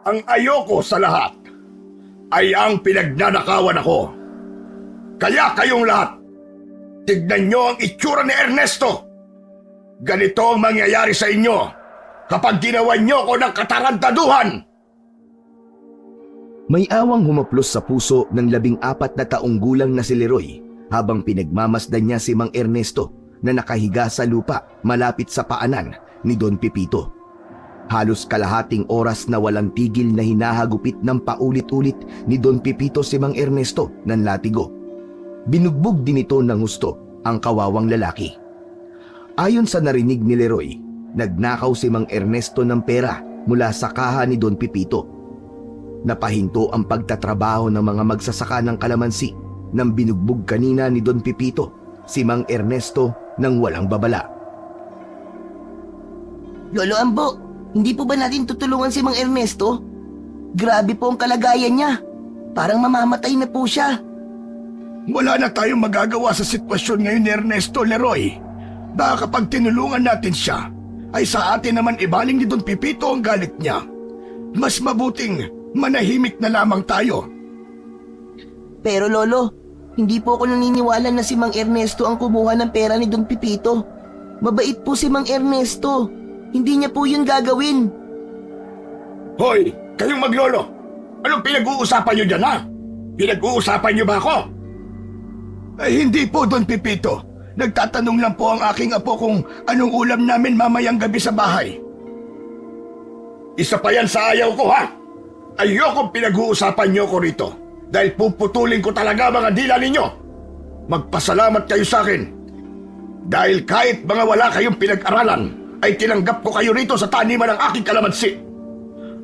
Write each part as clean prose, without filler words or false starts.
Ang ayoko sa lahat ay ang pinagnanakawan ako. Kaya kayong lahat, tignan nyo ang itsura ni Ernesto. Ganito ang mangyayari sa inyo kapag ginawa nyo ko ng katarantaduhan. May awang humaplos sa puso ng 14 na taong gulang na si Leroy habang pinagmamasdan niya si Mang Ernesto na nakahiga sa lupa malapit sa paanan ni Don Pipito. Halos kalahating oras na walang tigil na hinahagupit ng paulit-ulit ni Don Pipito si Mang Ernesto ng latigo. Binugbog din ito ng gusto ang kawawang lalaki. Ayon sa narinig ni Leroy, nagnakaw si Mang Ernesto ng pera mula sa kaha ni Don Pipito. Napahinto ang pagtatrabaho ng mga magsasaka ng kalamansi nang binugbog kanina ni Don Pipito si Mang Ernesto ng walang babala. Lolo Ambo, hindi po ba natin tutulungan si Mang Ernesto? Grabe po ang kalagayan niya. Parang mamamatay na po siya. Wala na tayong magagawa sa sitwasyon ngayon ni Ernesto, Leroy. Baka kapag tinulungan natin siya, ay sa atin naman ibaling ni Don Pipito ang galit niya. Mas mabuting manahimik na lamang tayo. Pero Lolo, hindi po ako naniniwala na si Mang Ernesto ang kumuha ng pera ni Don Pipito. Mabait po si Mang Ernesto. Hindi niya po yun gagawin. Hoy, kayong maglolo! Anong pinag-uusapan niyo dyan, ha? Pinag-uusapan niyo ba ako? Ay hindi po, Don Pipito. Nagtatanong lang po ang aking apo kung anong ulam namin mamayang gabi sa bahay. Isa pa yan sa ayaw ko, ha? Ayokong pinag-uusapan niyo ko rito dahil puputulin ko talaga mga dila ninyo. Magpasalamat kayo sa akin dahil kahit mga wala kayong pinag-aralan ay tinanggap ko kayo rito sa taniman ng aking kalamansi.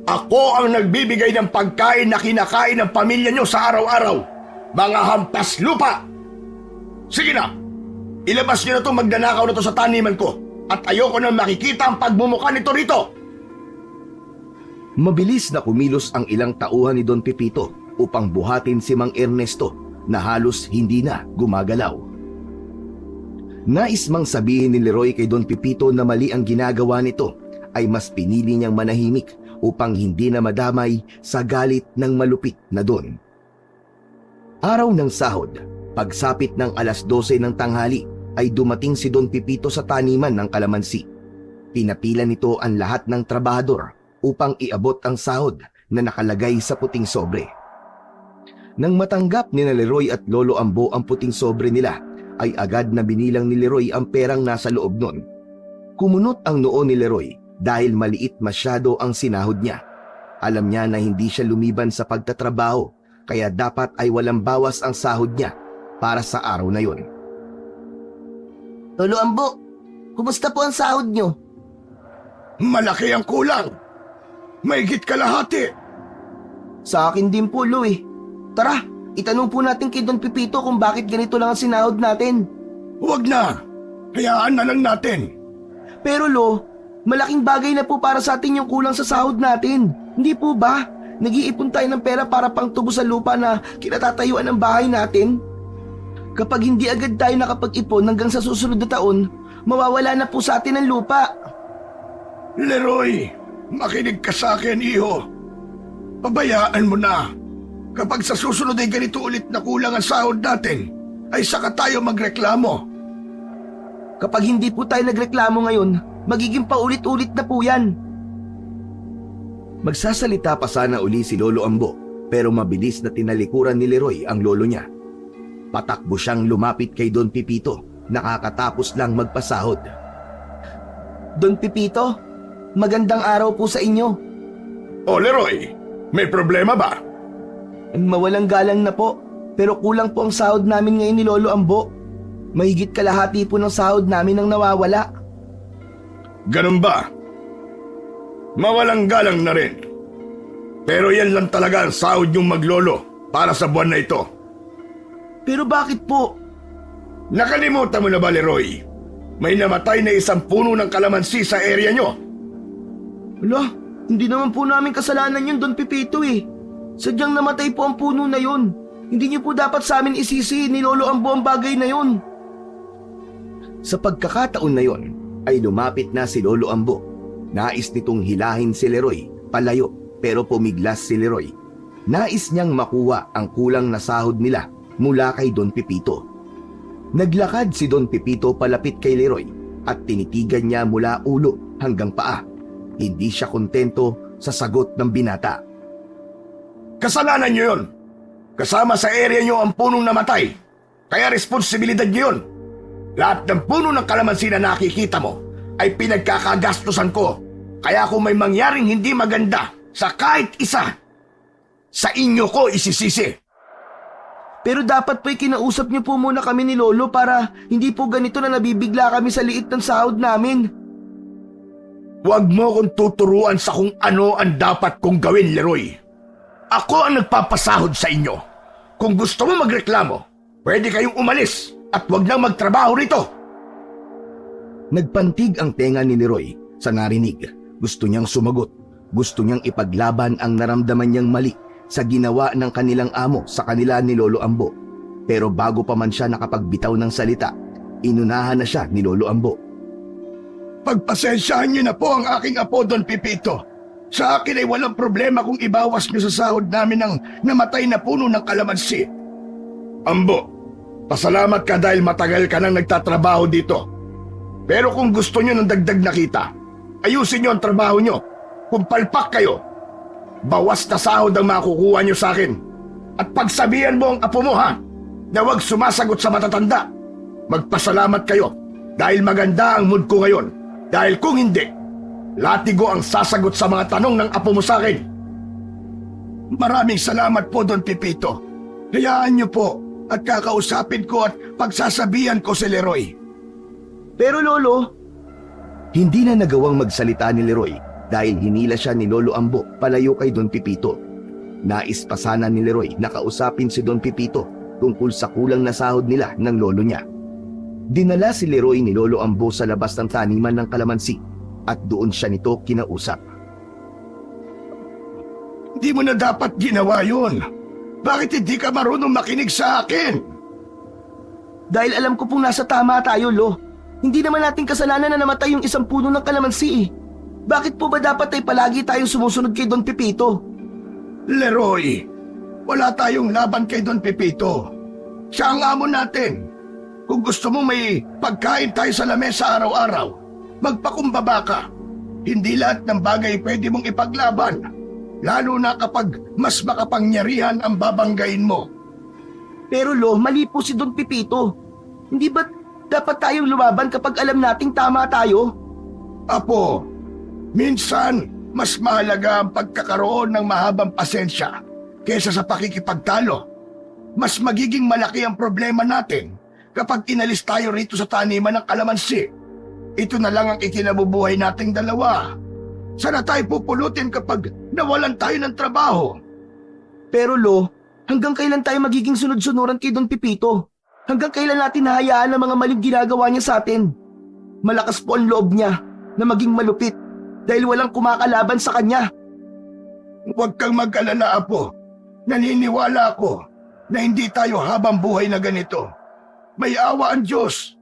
Ako ang nagbibigay ng pagkain na kinakain ng pamilya nyo sa araw-araw. Mga hampas lupa! Sige na! Ilabas nyo na itong magnanakaw na to sa taniman ko at ayoko nang makikita ang pagmumukha nito rito! Mabilis na kumilos ang ilang tauhan ni Don Pipito upang buhatin si Mang Ernesto na halos hindi na gumagalaw. Nais mang sabihin ni Leroy kay Don Pipito na mali ang ginagawa nito ay mas pinili niyang manahimik upang hindi na madamay sa galit ng malupit na Don. Araw ng sahod, pagsapit ng 12:00 ng tanghali ay dumating si Don Pipito sa taniman ng kalamansi. Pinapila nito ang lahat ng trabahador upang iabot ang sahod na nakalagay sa puting sobre. Nang matanggap ni Leroy at Lolo Ambo ang puting sobre nila, ay agad na binilang ni Leroy ang perang nasa loob nun. Kumunot ang noo ni Leroy dahil maliit masyado ang sinahod niya. Alam niya na hindi siya lumiban sa pagtatrabaho, kaya dapat ay walang bawas ang sahod niya para sa araw na yon. Lolo Ambo, kumusta po ang sahod niyo? Malaki ang kulang! Mahigit kalahati! Sa akin din po, Lo eh. Tara, itanong po natin kay Don Pipito kung bakit ganito lang ang sinahod natin. Huwag na! Hayaan na lang natin! Pero Lo, malaking bagay na po para sa atin yung kulang sa sahod natin. Hindi po ba? Nag-iipon tayo ng pera para pang tubo sa lupa na kinatatayuan ng bahay natin. Kapag hindi agad tayo nakapag-ipon hanggang sa susunod na taon, mawawala na po sa atin ang lupa. Leroy, makinig ka sa akin, iho. Pabayaan mo na. Kapag sa susunod ay ganito ulit na kulang ang sahod natin, ay saka tayo magreklamo. Kapag hindi po tayo nagreklamo ngayon, magiging paulit-ulit na po yan. Magsasalita pa sana uli si Lolo Ambo, pero mabilis na tinalikuran ni Leroy ang lolo niya. Patakbo siyang lumapit kay Don Pipito, nakakatapos lang magpasahod. Don Pipito, magandang araw po sa inyo. O Leroy, may problema ba? Mawalang galang na po, pero kulang po ang sahod namin ngayon ni Lolo Ambo. Mahigit kalahati po ng sahod namin ang nawawala. Ganun ba? Mawalang galang na rin. Pero yan lang talaga ang sahod yung maglolo para sa buwan na ito. Pero bakit po? Nakalimutan mo na ba, Leroy? May namatay na isang puno ng kalamansi sa area nyo. Ala, hindi naman po namin kasalanan yun, Don Pipito eh. Sadyang namatay po ang puno na yun. Hindi niyo po dapat sa amin isisi ni Lolo Ambo ang bagay na yun. Sa pagkakataon na yon, ay lumapit na si Lolo Ambo. Nais nitong hilahin si Leroy palayo pero pumiglas si Leroy. Nais niyang makuha ang kulang na sahod nila mula kay Don Pepito. Naglakad si Don Pepito palapit kay Leroy at tinitigan niya mula ulo hanggang paa. Hindi siya kontento sa sagot ng binata. Kasalanan niyo yun. Kasama sa area niyo ang punong namatay. Kaya responsibilidad niyo yun. Lahat ng puno ng kalamansi na nakikita mo ay pinagkakagastusan ko. Kaya kung may mangyaring hindi maganda sa kahit isa, sa inyo ko isisisi. Pero dapat po'y kinausap niyo po muna kami ni Lolo para hindi po ganito na nabibigla kami sa liit ng sahod namin. Huwag mo kong tuturuan sa kung ano ang dapat kong gawin, Leroy. Ako ang nagpapasahod sa inyo. Kung gusto mo magreklamo, pwede kayong umalis at huwag nang magtrabaho rito. Nagpantig ang tenga ni Leroy sa narinig. Gusto niyang sumagot. Gusto niyang ipaglaban ang naramdaman niyang mali sa ginawa ng kanilang amo sa kanila ni Lolo Ambo. Pero bago pa man siya nakapagbitaw ng salita, inunahan na siya ni Lolo Ambo. Pagpasensyahan niyo na po ang aking apo, Don Pepito. Sa akin ay walang problema kung ibawas niyo sa sahod namin ang namatay na puno ng kalamansi. Ambo, pasalamat ka dahil matagal ka nang nagtatrabaho dito. Pero kung gusto niyo ng dagdag na kita, ayusin niyo ang trabaho niyo. Kung palpak kayo, bawas na sahod ang makukuha niyo sa akin. At pagsabihan mo ang apo mo, ha, na huwag sumasagot sa matatanda. Magpasalamat kayo dahil maganda ang mood ko ngayon. Dahil kung hindi, latigo ang sasagot sa mga tanong ng apo mo sa akin. Maraming salamat po, Don Pepito. Hayaan niyo po at kakausapin ko at pagsasabihan ko si Leroy. Pero Lolo, Hindi na nagawang magsalita ni Leroy dahil hinila siya ni Lolo Ambo palayo kay Don Pepito. Nais pa sana ni Leroy na kausapin si Don Pepito tungkol sa kulang na sahod nila ng lolo niya. Dinala si Leroy ni Lolo Ambo sa labas ng taniman ng kalamansi at doon siya nito kinausap. Hindi mo na dapat ginawa yun. Bakit hindi ka marunong makinig sa akin? dahil alam ko pong nasa tama tayo, Lo. Hindi naman nating kasalanan na namatay yung isang puno ng kalamansi eh. Bakit po ba dapat ay palagi tayong sumusunod kay Don Pepito? Leroy, wala tayong laban kay Don Pepito. Siya ang amo natin. Kung gusto mo may pagkain tayo sa lamesa araw-araw, magpakumbaba ka. Hindi lahat ng bagay pwede mong ipaglaban, lalo na kapag mas makapangyarihan ang babanggain mo. Pero Lo, mali po si Don Pepito. Hindi ba dapat tayong lumaban kapag alam nating tama tayo? Apo, minsan mas mahalaga ang pagkakaroon ng mahabang pasensya kaysa sa pakikipagtalo. Mas magiging malaki ang problema natin kapag inalis tayo rito sa taniman ng kalamansi. Ito na lang ang ikinabubuhay nating dalawa. Sana tayo pupulutin kapag nawalan tayo ng trabaho. Pero Lo, hanggang kailan tayo magiging sunod-sunuran kay Don Pepito? Hanggang kailan natin hahayaan ang mga maling ginagawa niya sa atin? Malakas po ang loob niya na maging malupit dahil walang kumakalaban sa kanya. Huwag kang mag-alala, Apo. Naniniwala ako na hindi tayo habang buhay na ganito. May awa ang Diyos.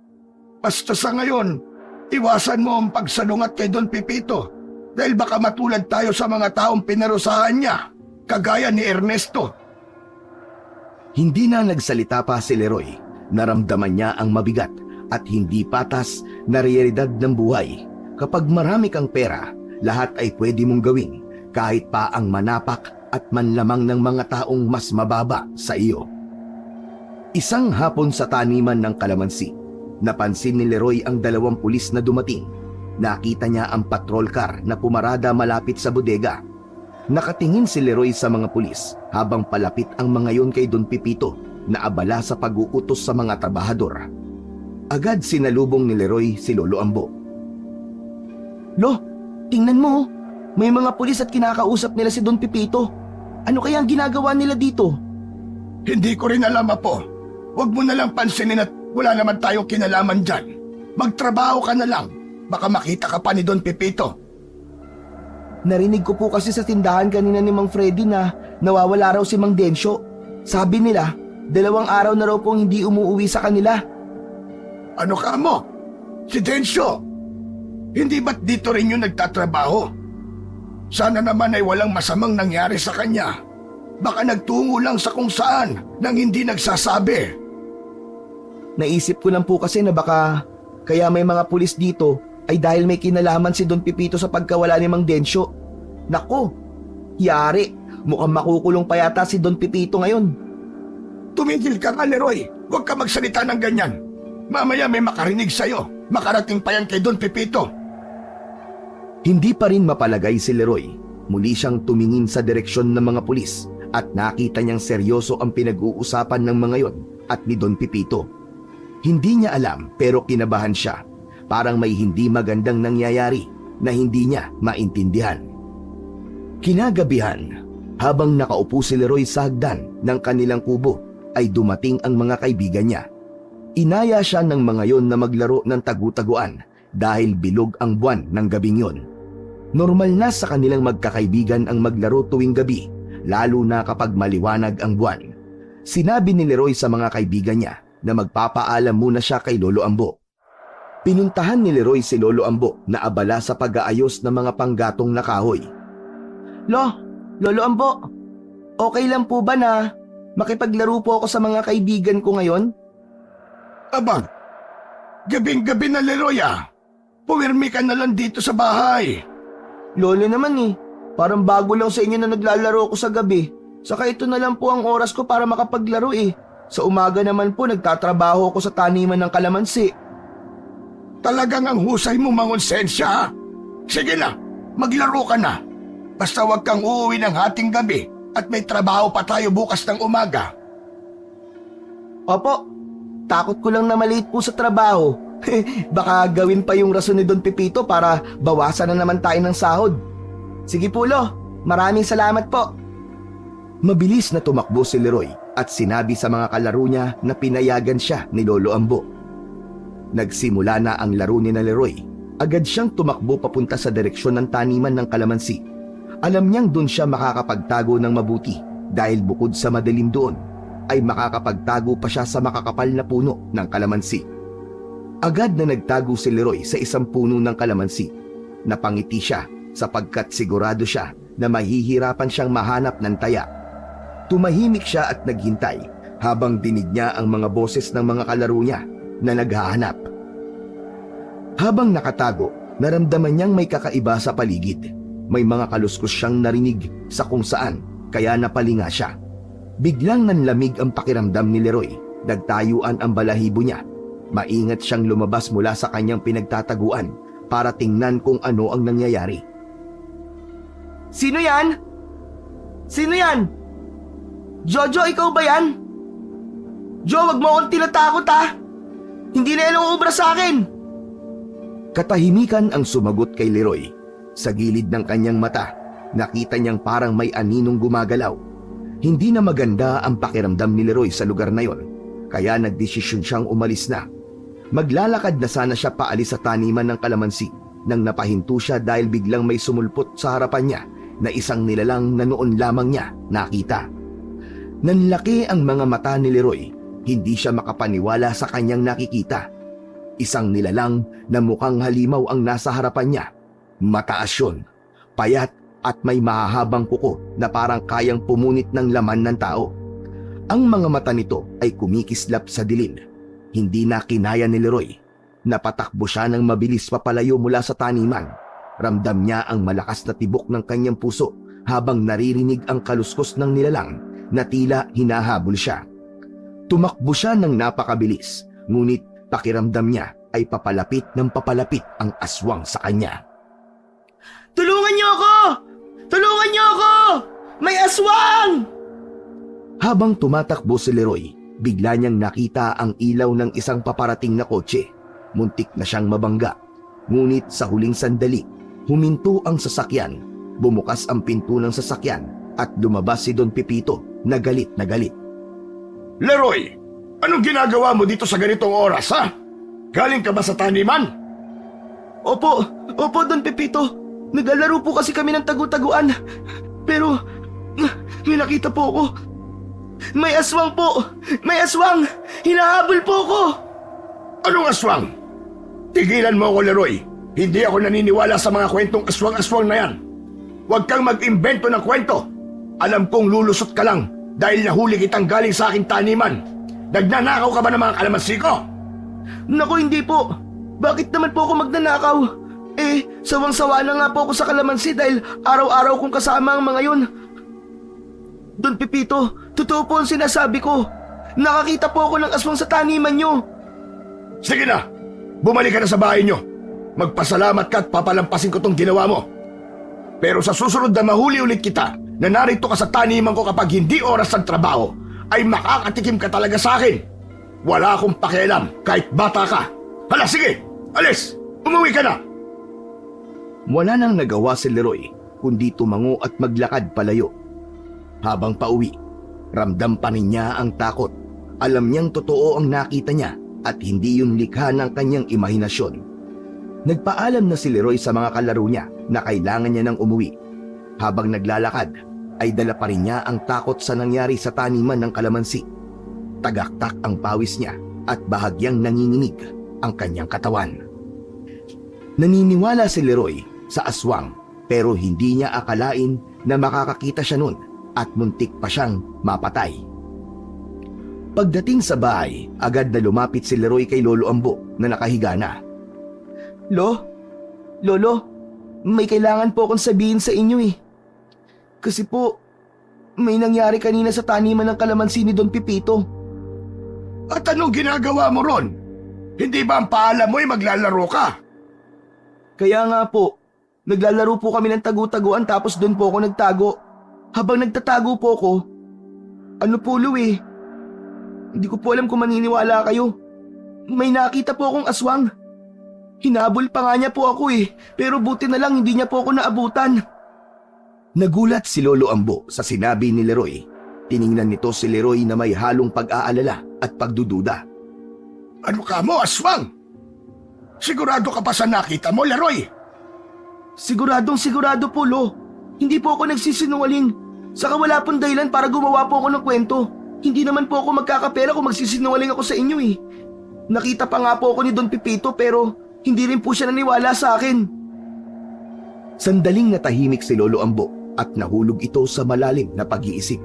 Basta sa ngayon, iwasan mo ang pagsalungat kay Don Pepito dahil baka matulad tayo sa mga taong pinarusahan niya, kagaya ni Ernesto. Hindi na nagsalita pa si Leroy. Naramdaman niya ang mabigat at hindi patas na realidad ng buhay. Kapag marami kang pera, lahat ay pwede mong gawin, kahit pa ang manapak at manlamang ng mga taong mas mababa sa iyo. Isang hapon sa taniman ng kalamansi, napansin ni Leroy ang 2 pulis na dumating. Nakita niya ang patrol car na pumarada malapit sa bodega. Nakatingin si Leroy sa mga pulis habang palapit ang mga yon kay Don Pepito na abala sa pag-uutos sa mga trabahador. Agad sinalubong ni Leroy si Lolo Ambo. Lo, tingnan mo. May mga pulis at kinakausap nila si Don Pepito. Ano kaya ang ginagawa nila dito? Hindi ko rin alam, Apo. Huwag mo na lang pansinin at wala naman tayong kinalaman dyan. Magtrabaho ka na lang. Baka makita ka pa ni Don Pepito. Narinig ko po kasi sa tindahan kanina ni Mang Freddy na nawawala raw si Mang Densyo. Sabi nila, 2 araw na raw pong hindi umuwi sa kanila. Ano ka mo? Si Densyo? Hindi ba't dito rin yung nagtatrabaho? Sana naman ay walang masamang nangyari sa kanya. Baka nagtungo lang sa kung saan nang hindi nagsasabi. Naisip ko lang po kasi na baka kaya may mga pulis dito ay dahil may kinalaman si Don Pipito sa pagkawala ni Mang Densyo. Nako, yari, mukhang makukulong pa yata si Don Pipito ngayon. Tumigil ka nga, Leroy. Huwag ka magsalita ng ganyan. Mamaya may makarinig sa'yo. Makarating pa yan kay Don Pipito. Hindi pa rin mapalagay si Leroy. Muli siyang tumingin sa direksyon ng mga pulis at nakita niyang seryoso ang pinag-uusapan ng mga yon at ni Don Pipito. Hindi niya alam pero kinabahan siya. Parang may hindi magandang nangyayari na hindi niya maintindihan. Kinagabihan, habang nakaupo si Leroy sa hagdan ng kanilang kubo, ay dumating ang mga kaibigan niya. Inaya siya ng mga yon na maglaro ng tagu-taguan dahil bilog ang buwan ng gabing yon. Normal na sa kanilang magkakaibigan ang maglaro tuwing gabi, lalo na kapag maliwanag ang buwan. Sinabi ni Leroy sa mga kaibigan niya na magpapaalam muna siya kay Lolo Ambo. Pinuntahan ni Leroy si Lolo Ambo na abala sa pag-aayos ng mga panggatong na kahoy. Lolo Ambo, okay lang po ba na makipaglaro po ako sa mga kaibigan ko ngayon? Abang, gabing-gabi na, Leroy ah. Pumirmi ka na lang dito sa bahay. Lolo naman parang bago lang sa inyo na naglalaro ko sa gabi. Saka ito na lang po ang oras ko para makapaglaro Sa umaga naman po nagtatrabaho ako sa taniman ng kalamansi. Talagang ang husay mo mangonsensya. Sige na, maglaro ka na. Basta wag kang uuwi ng hating gabi at may trabaho pa tayo bukas ng umaga. Opo, takot ko lang na maliit po sa trabaho. Baka gawin pa yung rason ni Don Pipito para bawasan na naman tayo ng sahod. Sige po, Lo. Maraming salamat po. Mabilis na tumakbo si Leroy at sinabi sa mga kalaro niya na pinayagan siya ni Lolo Ambo. Nagsimula na ang laro ni na Leroy. Agad siyang tumakbo papunta sa direksyon ng taniman ng kalamansi. Alam niyang doon siya makakapagtago ng mabuti dahil bukod sa madilim doon, ay makakapagtago pa siya sa makakapal na puno ng kalamansi. Agad na nagtago si Leroy sa isang puno ng kalamansi. Napangiti siya sapagkat sigurado siya na mahihirapan siyang mahanap ng taya. Tumahimik siya at naghintay habang dinig niya ang mga boses ng mga kalaro niya na naghahanap. Habang nakatago, naramdaman niyang may kakaiba sa paligid. May mga kaluskos siyang narinig sa kung saan, kaya napalinga siya. Biglang nanlamig ang pakiramdam ni Leroy. Nagtayuan ang balahibo niya. Maingat siyang lumabas mula sa kanyang pinagtataguan para tingnan kung ano ang nangyayari. Sino yan? Sino yan? Jojo, ikaw ba yan? Jo, wag mo akong tinatakot Hindi na yan ang ubra sa akin. Katahimikan ang sumagot kay Leroy. Sa gilid ng kanyang mata, nakita niyang parang may aninong gumagalaw. Hindi na maganda ang pakiramdam ni Leroy sa lugar na yon, kaya nagdesisyon siyang umalis na. Maglalakad na sana siya paalis sa taniman ng kalamansi nang napahinto siya dahil biglang may sumulpot sa harapan niya na isang nilalang na noon lamang niya nakita. Nanlaki ang mga mata ni Leroy. Hindi siya makapaniwala sa kanyang nakikita. Isang nilalang na mukhang halimaw ang nasa harapan niya. Mataas yun, payat at may mahahabang kuko na parang kayang pumunit ng laman ng tao. Ang mga mata nito ay kumikislap sa dilim. Hindi na kinaya ni Leroy. Napatakbo siya ng mabilis papalayo mula sa taniman. Ramdam niya ang malakas na tibok ng kanyang puso habang naririnig ang kaluskos ng nilalang na tila hinahabol siya. Tumakbo siya ng napakabilis, ngunit pakiramdam niya ay papalapit ng papalapit ang aswang sa kanya. Tulungan niyo ako! Tulungan niyo ako! May aswang! Habang tumatakbo si Leroy, bigla niyang nakita ang ilaw ng isang paparating na kotse. Muntik na siyang mabangga. Ngunit sa huling sandali, huminto ang sasakyan. Bumukas ang pinto ng sasakyan at lumabas si Don Pipito na galit na galit. Leroy, anong ginagawa mo dito sa ganitong oras, ha? Galing ka ba sa taniman? Opo, Don Pipito. Naglalaro po kasi kami ng tagu-taguan. Pero, may nakita po ako. May aswang po! May aswang! Hinahabol po ako! Anong aswang? Tigilan mo ako, Leroy. Hindi ako naniniwala sa mga kwentong aswang-aswang na yan. Huwag kang mag-imbento ng kwento. Alam kong lulusot ka lang dahil nahuli kitang galing sa aking taniman. Nagnanakaw ka ba ng mga kalamansi ko? Naku, hindi po. Bakit naman po ako magnanakaw? Sawang-sawa na nga po ako sa kalamansi dahil araw-araw kong kasama ang mga yun. Don Pepito, totoo po ang sinasabi ko. Nakakita po ako ng aswang sa taniman nyo. Sige na, bumalik ka na sa bahay nyo. Magpasalamat ka at papalampasin ko tong ginawa mo. Pero sa susunod na mahuli ulit kita na narito ka sa taniman ko kapag hindi oras ng trabaho, ay makakatikim ka talaga sa akin. Wala akong pakialam kahit bata ka. Hala, sige, alis, umuwi ka na. Wala nang nagawa si Leroy kundi tumango at maglakad palayo. Habang pauwi, ramdam pa rin niya ang takot. Alam niyang totoo ang nakita niya at hindi yun likha ng kanyang imahinasyon. Nagpaalam na si Leroy sa mga kalaro niya na kailangan niya nang umuwi. Habang naglalakad, ay dala pa rin niya ang takot sa nangyari sa taniman ng kalamansi. Tagaktak ang pawis niya at bahagyang nanginginig ang kanyang katawan. Naniniwala si Leroy sa aswang pero hindi niya akalain na makakakita siya nun at muntik pa siyang mapatay. Pagdating sa bahay, agad na lumapit si Leroy kay Lolo Ambo na nakahiga na. Lolo, may kailangan po akong sabihin sa inyo eh. Kasi po, may nangyari kanina sa taniman ng kalamansi ni Don Pepito. At anong ginagawa mo ron? Hindi ba ang paalam mo ay maglalaro ka? Kaya nga po, naglalaro po kami ng tagu-taguan tapos doon po ako nagtago. Habang nagtatago po ako, hindi ko po alam kung maniniwala kayo. May nakita po akong aswang. Hinabol pa nga niya po ako pero buti na lang hindi niya po ako naabutan. Nagulat si Lolo Ambo sa sinabi ni Leroy. Tiningnan nito si Leroy na may halong pag-aalala at pagdududa. Ano ka mo, aswang? Sigurado ka pa sa nakita mo, Leroy? Siguradong sigurado po, Lo. Hindi po ako nagsisinungaling. Saka wala pong dahilan para gumawa po ako ng kwento. Hindi naman po ako magkakapera kung magsisinungaling ako sa inyo Nakita pa nga po ako ni Don Pepito pero hindi rin po siya naniwala sa akin. Sandaling natahimik si Lolo Ambo at nahulog ito sa malalim na pag-iisip.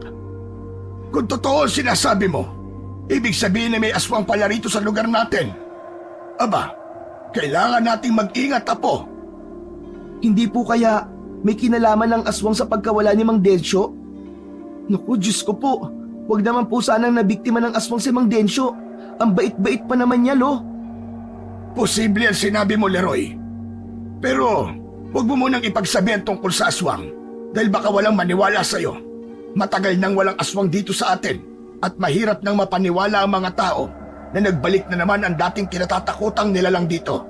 Kung totoo ang sinasabi mo, ibig sabihin na may aswang pala rito sa lugar natin. Aba, kailangan nating mag-ingat, Apo. Hindi po kaya may kinalaman ng aswang sa pagkawala ni Mang Densyo? Naku, Diyos ko po. Huwag naman po sanang nabiktima ng aswang si Mang Densyo. Ang bait-bait pa naman niya, Lo. Posible ang sinabi mo, Leroy. Pero huwag mo munang ipagsabihan tungkol sa aswang dahil baka walang maniwala sa'yo. Matagal nang walang aswang dito sa atin at mahirap nang mapaniwala ang mga tao na nagbalik na naman ang dating kinatatakutang nilalang dito.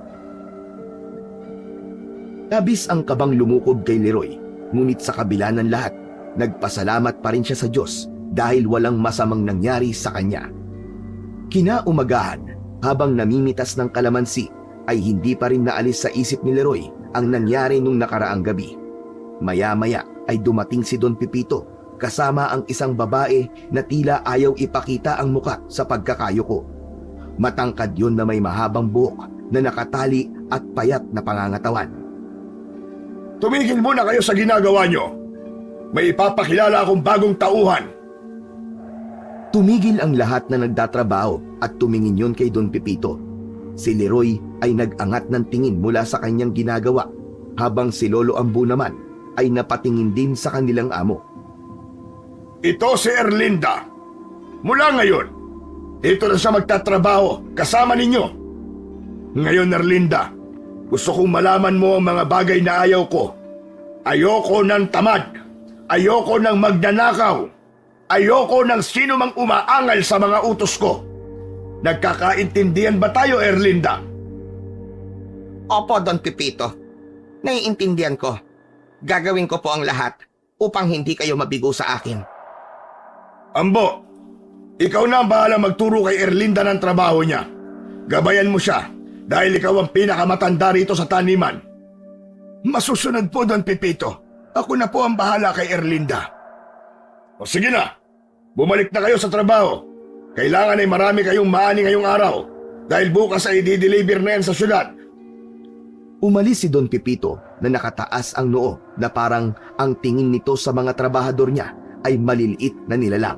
Labis ang kabang lumukob kay Leroy, ngunit sa kabila ng lahat, nagpasalamat pa rin siya sa Diyos dahil walang masamang nangyari sa kanya. Kinaumagahan, habang namimitas ng kalamansi, ay hindi pa rin naalis sa isip ni Leroy ang nangyari nung nakaraang gabi. Maya-maya ay dumating si Don Pepito kasama ang isang babae na tila ayaw ipakita ang muka sa pagkakayuko. Matangkad yun na may mahabang buhok na nakatali at payat na pangangatawan. Tumigil muna kayo sa ginagawa nyo. May ipapakilala akong bagong tauhan. Tumigil ang lahat na nagdatrabaho at tumingin yon kay Don Pepito. Si Leroy ay nag-angat ng tingin mula sa kanyang ginagawa, habang si Lolo Ambo naman ay napatingin din sa kanilang amo. Ito si Erlinda. Mula ngayon, dito na siya magtatrabaho kasama ninyo. Ngayon, Erlinda, gusto kong malaman mo ang mga bagay na ayaw ko. Ayoko ng tamad. Ayoko ng magnanakaw. Ayoko ng sino mang umaangal sa mga utos ko. Nagkakaintindihan ba tayo, Erlinda? Opo, Don Pepito. Naiintindihan ko. Gagawin ko po ang lahat upang hindi kayo mabigo sa akin. Ambo, ikaw na ang bahala magturo kay Erlinda ng trabaho niya. Gabayan mo siya dahil ikaw ang pinakamatanda rito sa taniman. Masusunod po, Don Pepito. Ako na po ang bahala kay Erlinda. O sige na, bumalik na kayo sa trabaho. Kailangan ay marami kayong maani ngayong araw dahil bukas ay i-deliver na yan sa syudad. Umalis si Don Pipito na nakataas ang noo na parang ang tingin nito sa mga trabahador niya ay maliliit na nilalang.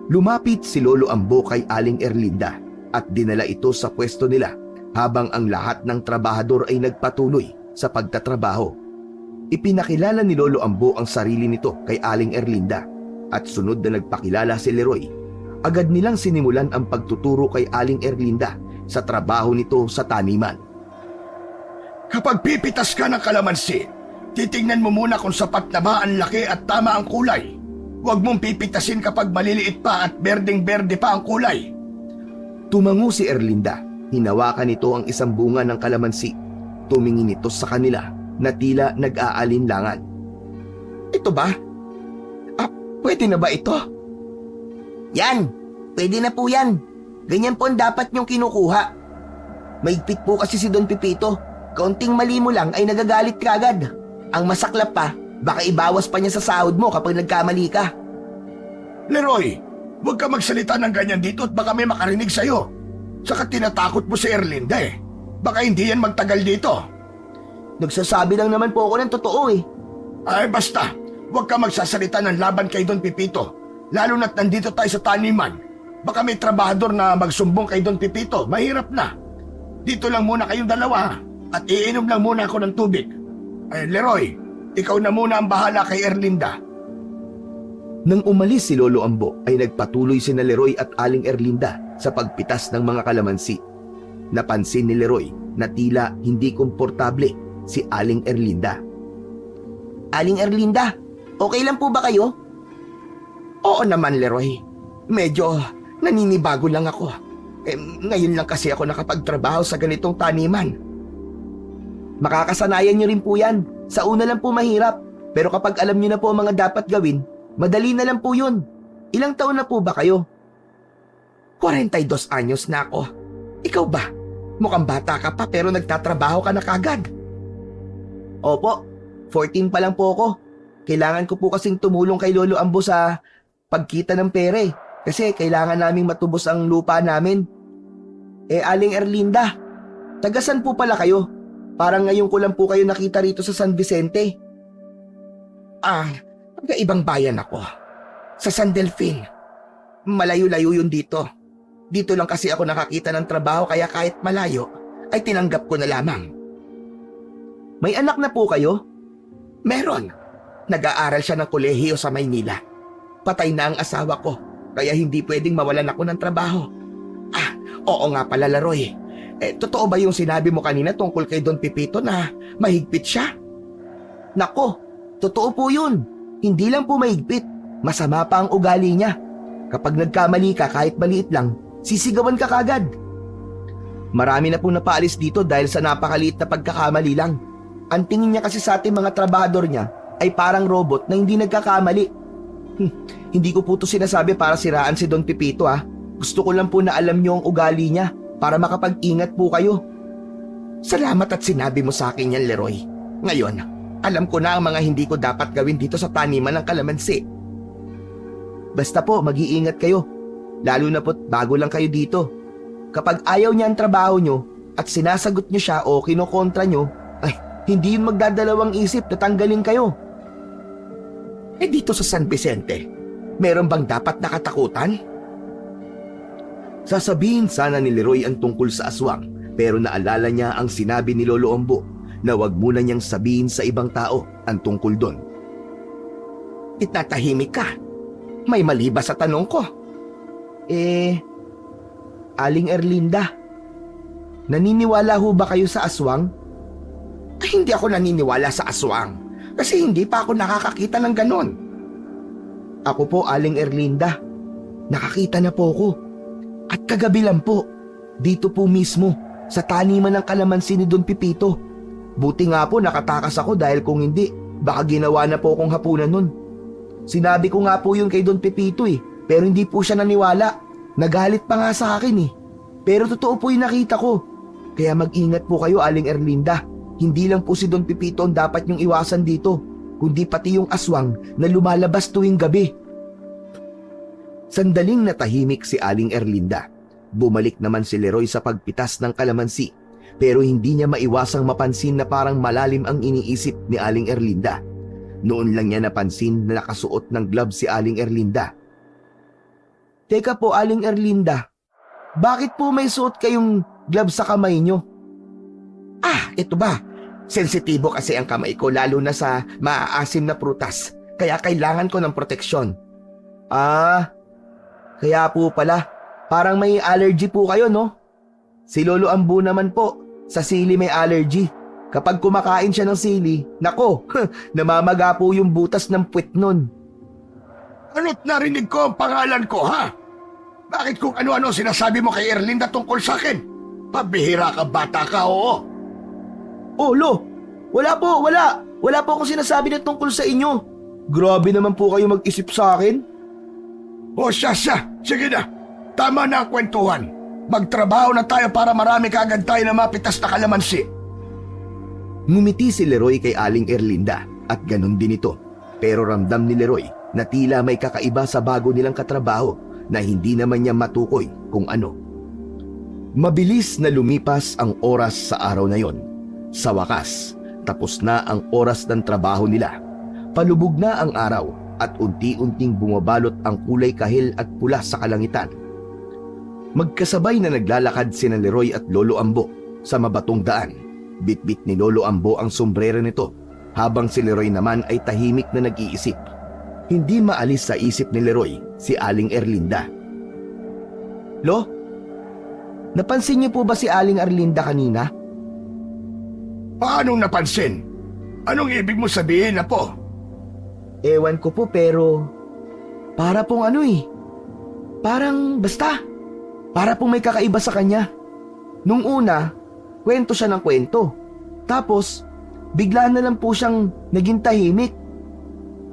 Lumapit si Lolo Ambo kay Aling Erlinda at dinala ito sa pwesto nila habang ang lahat ng trabahador ay nagpatuloy sa pagtatrabaho. Ipinakilala ni Lolo Ambo ang sarili nito kay Aling Erlinda at sunod na nagpakilala si Leroy. Agad nilang sinimulan ang pagtuturo kay Aling Erlinda sa trabaho nito sa taniman. Kapag pipitas ka ng kalamansi, titingnan mo muna kung sapat na ba ang laki at tama ang kulay. Huwag mong pipitasin kapag maliliit pa at berdeng-berde pa ang kulay. Tumango si Erlinda. Hinawakan nito ang isang bunga ng kalamansi. Tumingin ito sa kanila na tila nag-aalinlangan. Ito ba? Pwede na ba ito? Yan! Pwede na po yan. Ganyan po ang dapat niyong kinukuha. Maigpit po kasi si Don Pipito. Kaunting mali mo lang ay nagagalit ka agad. Ang masaklap pa, baka ibawas pa niya sa sahod mo kapag nagkamali ka. Leroy, huwag ka magsalita ng ganyan dito at baka may makarinig sa'yo. Saka tinatakot mo si Erlinda eh. Baka hindi yan magtagal dito. Nagsasabi lang naman po ako ng totoo eh. Ay basta, huwag ka magsasalita ng laban kay Don Pipito. Lalo na't nandito tayo sa taniman. Baka may trabahador na magsumbong kay Don Pipito. Mahirap na. Dito lang muna kayong dalawa at iinom lang muna ako ng tubig. Leroy, ikaw na muna ang bahala kay Erlinda. Nang umalis si Lolo Ambo ay nagpatuloy sina Leroy at Aling Erlinda sa pagpitas ng mga kalamansi. Napansin ni Leroy na tila hindi komportable si Aling Erlinda. Aling Erlinda, okay lang po ba kayo? Oo naman, Leroy. Medyo naninibago lang ako. Ngayon lang kasi ako nakapagtrabaho sa ganitong taniman. Makakasanayan niyo rin po yan. Sa una lang po mahirap. Pero kapag alam niyo na po ang mga dapat gawin, madali na lang po yun. Ilang taon na po ba kayo? 42 anyos na ako. Ikaw ba? Mukhang bata ka pa pero nagtatrabaho ka na kagad. Opo, 14 pa lang po ako. Kailangan ko po kasing tumulong kay Lolo Ambo sa pagkita ng pera eh. Kasi kailangan naming matubos ang lupa namin. Aling Erlinda, tagasan po pala kayo? Parang ngayon ko lang po kayo nakita rito sa San Vicente. Ibang bayan ako. Sa San Delfin. Malayo-layo yun dito. Dito lang kasi ako nakakita ng trabaho kaya kahit malayo, ay tinanggap ko na lamang. May anak na po kayo? Meron. Nag-aaral siya ng kolehiyo sa Maynila. Patay na ang asawa ko, kaya hindi pwedeng mawalan ako ng trabaho. Oo nga pala, Leroy. Totoo ba yung sinabi mo kanina tungkol kay Don Pipito na mahigpit siya? Nako, totoo po yun. Hindi lang po mahigpit, masama pa ang ugali niya. Kapag nagkamali ka kahit maliit lang, sisigawan ka kagad. Marami na po napaalis dito dahil sa napakaliit na pagkakamali lang. Ang tingin niya kasi sa ating mga trabahador niya ay parang robot na hindi nagkakamali. Hindi ko po ito sinasabi para siraan si Don Pipito ha. Gusto ko lang po na alam niyo ang ugali niya para makapag-ingat po kayo. Salamat at sinabi mo sa akin yan, Leroy. Ngayon, alam ko na ang mga hindi ko dapat gawin dito sa taniman ng kalamansi. Basta po, mag-iingat kayo. Lalo na po't bago lang kayo dito. Kapag ayaw niya ang trabaho nyo at sinasagot nyo siya o kinokontra nyo, ay hindi yun magdadalawang isip na tanggalin kayo. Dito sa San Vicente, meron bang dapat nakatakutan? Sasabihin sana ni Leroy ang tungkol sa aswang pero naalala niya ang sinabi ni Lolo Ambo na wag muna niyang sabihin sa ibang tao ang tungkol doon. Itatahimik ka. May mali ba sa tanong ko? Aling Erlinda, naniniwala ho ba kayo sa aswang? Hindi ako naniniwala sa aswang kasi hindi pa ako nakakakita ng ganon. Ako po, Aling Erlinda, nakakita na po ako. At kagabi lang po, dito po mismo, sa taniman ng kalamansi ni Don Pipito. Buti nga po nakatakas ako dahil kung hindi, baka ginawa na po akong hapunan nun. Sinabi ko nga po yun kay Don Pipito pero hindi po siya naniwala. Nagalit pa nga sa akin Pero totoo po yung nakita ko. Kaya mag-ingat po kayo, Aling Erlinda. Hindi lang po si Don Pipito ang dapat niyong iwasan dito, kundi pati yung aswang na lumalabas tuwing gabi. Sandaling natahimik si Aling Erlinda. Bumalik naman si Leroy sa pagpitas ng kalamansi. pero hindi niya maiwasang mapansin na parang malalim ang iniisip ni Aling Erlinda. Noon lang niya napansin na nakasuot ng gloves si Aling Erlinda. Teka po, Aling Erlinda. Bakit po may suot kayong gloves sa kamay nyo? Ito ba? Sensitibo kasi ang kamay ko lalo na sa maaasim na prutas. Kaya kailangan ko ng proteksyon. Kaya po pala. Parang may allergy po kayo, no? Si Lolo Ambo naman po, sa sili may allergy. Kapag kumakain siya ng sili, nako, namamaga po yung butas ng puwet nun. Ano't narinig ko ang pangalan ko, ha? Bakit kung ano-ano sinasabi mo kay Erlinda tungkol sa akin? Pabihira ka, bata ka, oo. Oh, Lo! Wala po, wala! Wala po akong sinasabi na tungkol sa inyo. Grabe naman po kayo mag-isip sa akin. O siya, sige na. Tama na ang kwentuhan. Magtrabaho na tayo para marami kaagad tayo na mapitas na kalamansi. Ngumiti si Leroy kay Aling Erlinda at ganun din ito. Pero ramdam ni Leroy na tila may kakaiba sa bago nilang katrabaho na hindi naman niya matukoy kung ano. Mabilis na lumipas ang oras sa araw na yon. Sa wakas, tapos na ang oras ng trabaho nila. Palubog na ang araw at unti-unting bumabalot ang kulay kahil at pula sa kalangitan. Magkasabay na naglalakad sina Leroy at Lolo Ambo sa mabatong daan. Bitbit ni Lolo Ambo ang sombrero nito habang si Leroy naman ay tahimik na nag-iisip. Hindi maalis sa isip ni Leroy si Aling Erlinda. Lo? Napansin niyo po ba si Aling Erlinda kanina? Paanong napansin? Anong ibig mo sabihin, Apo? Ewan ko po pero para pong parang basta. Para pong may kakaiba sa kanya. Nung una, kwento siya ng kwento. Tapos, bigla na lang po siyang naging tahimik.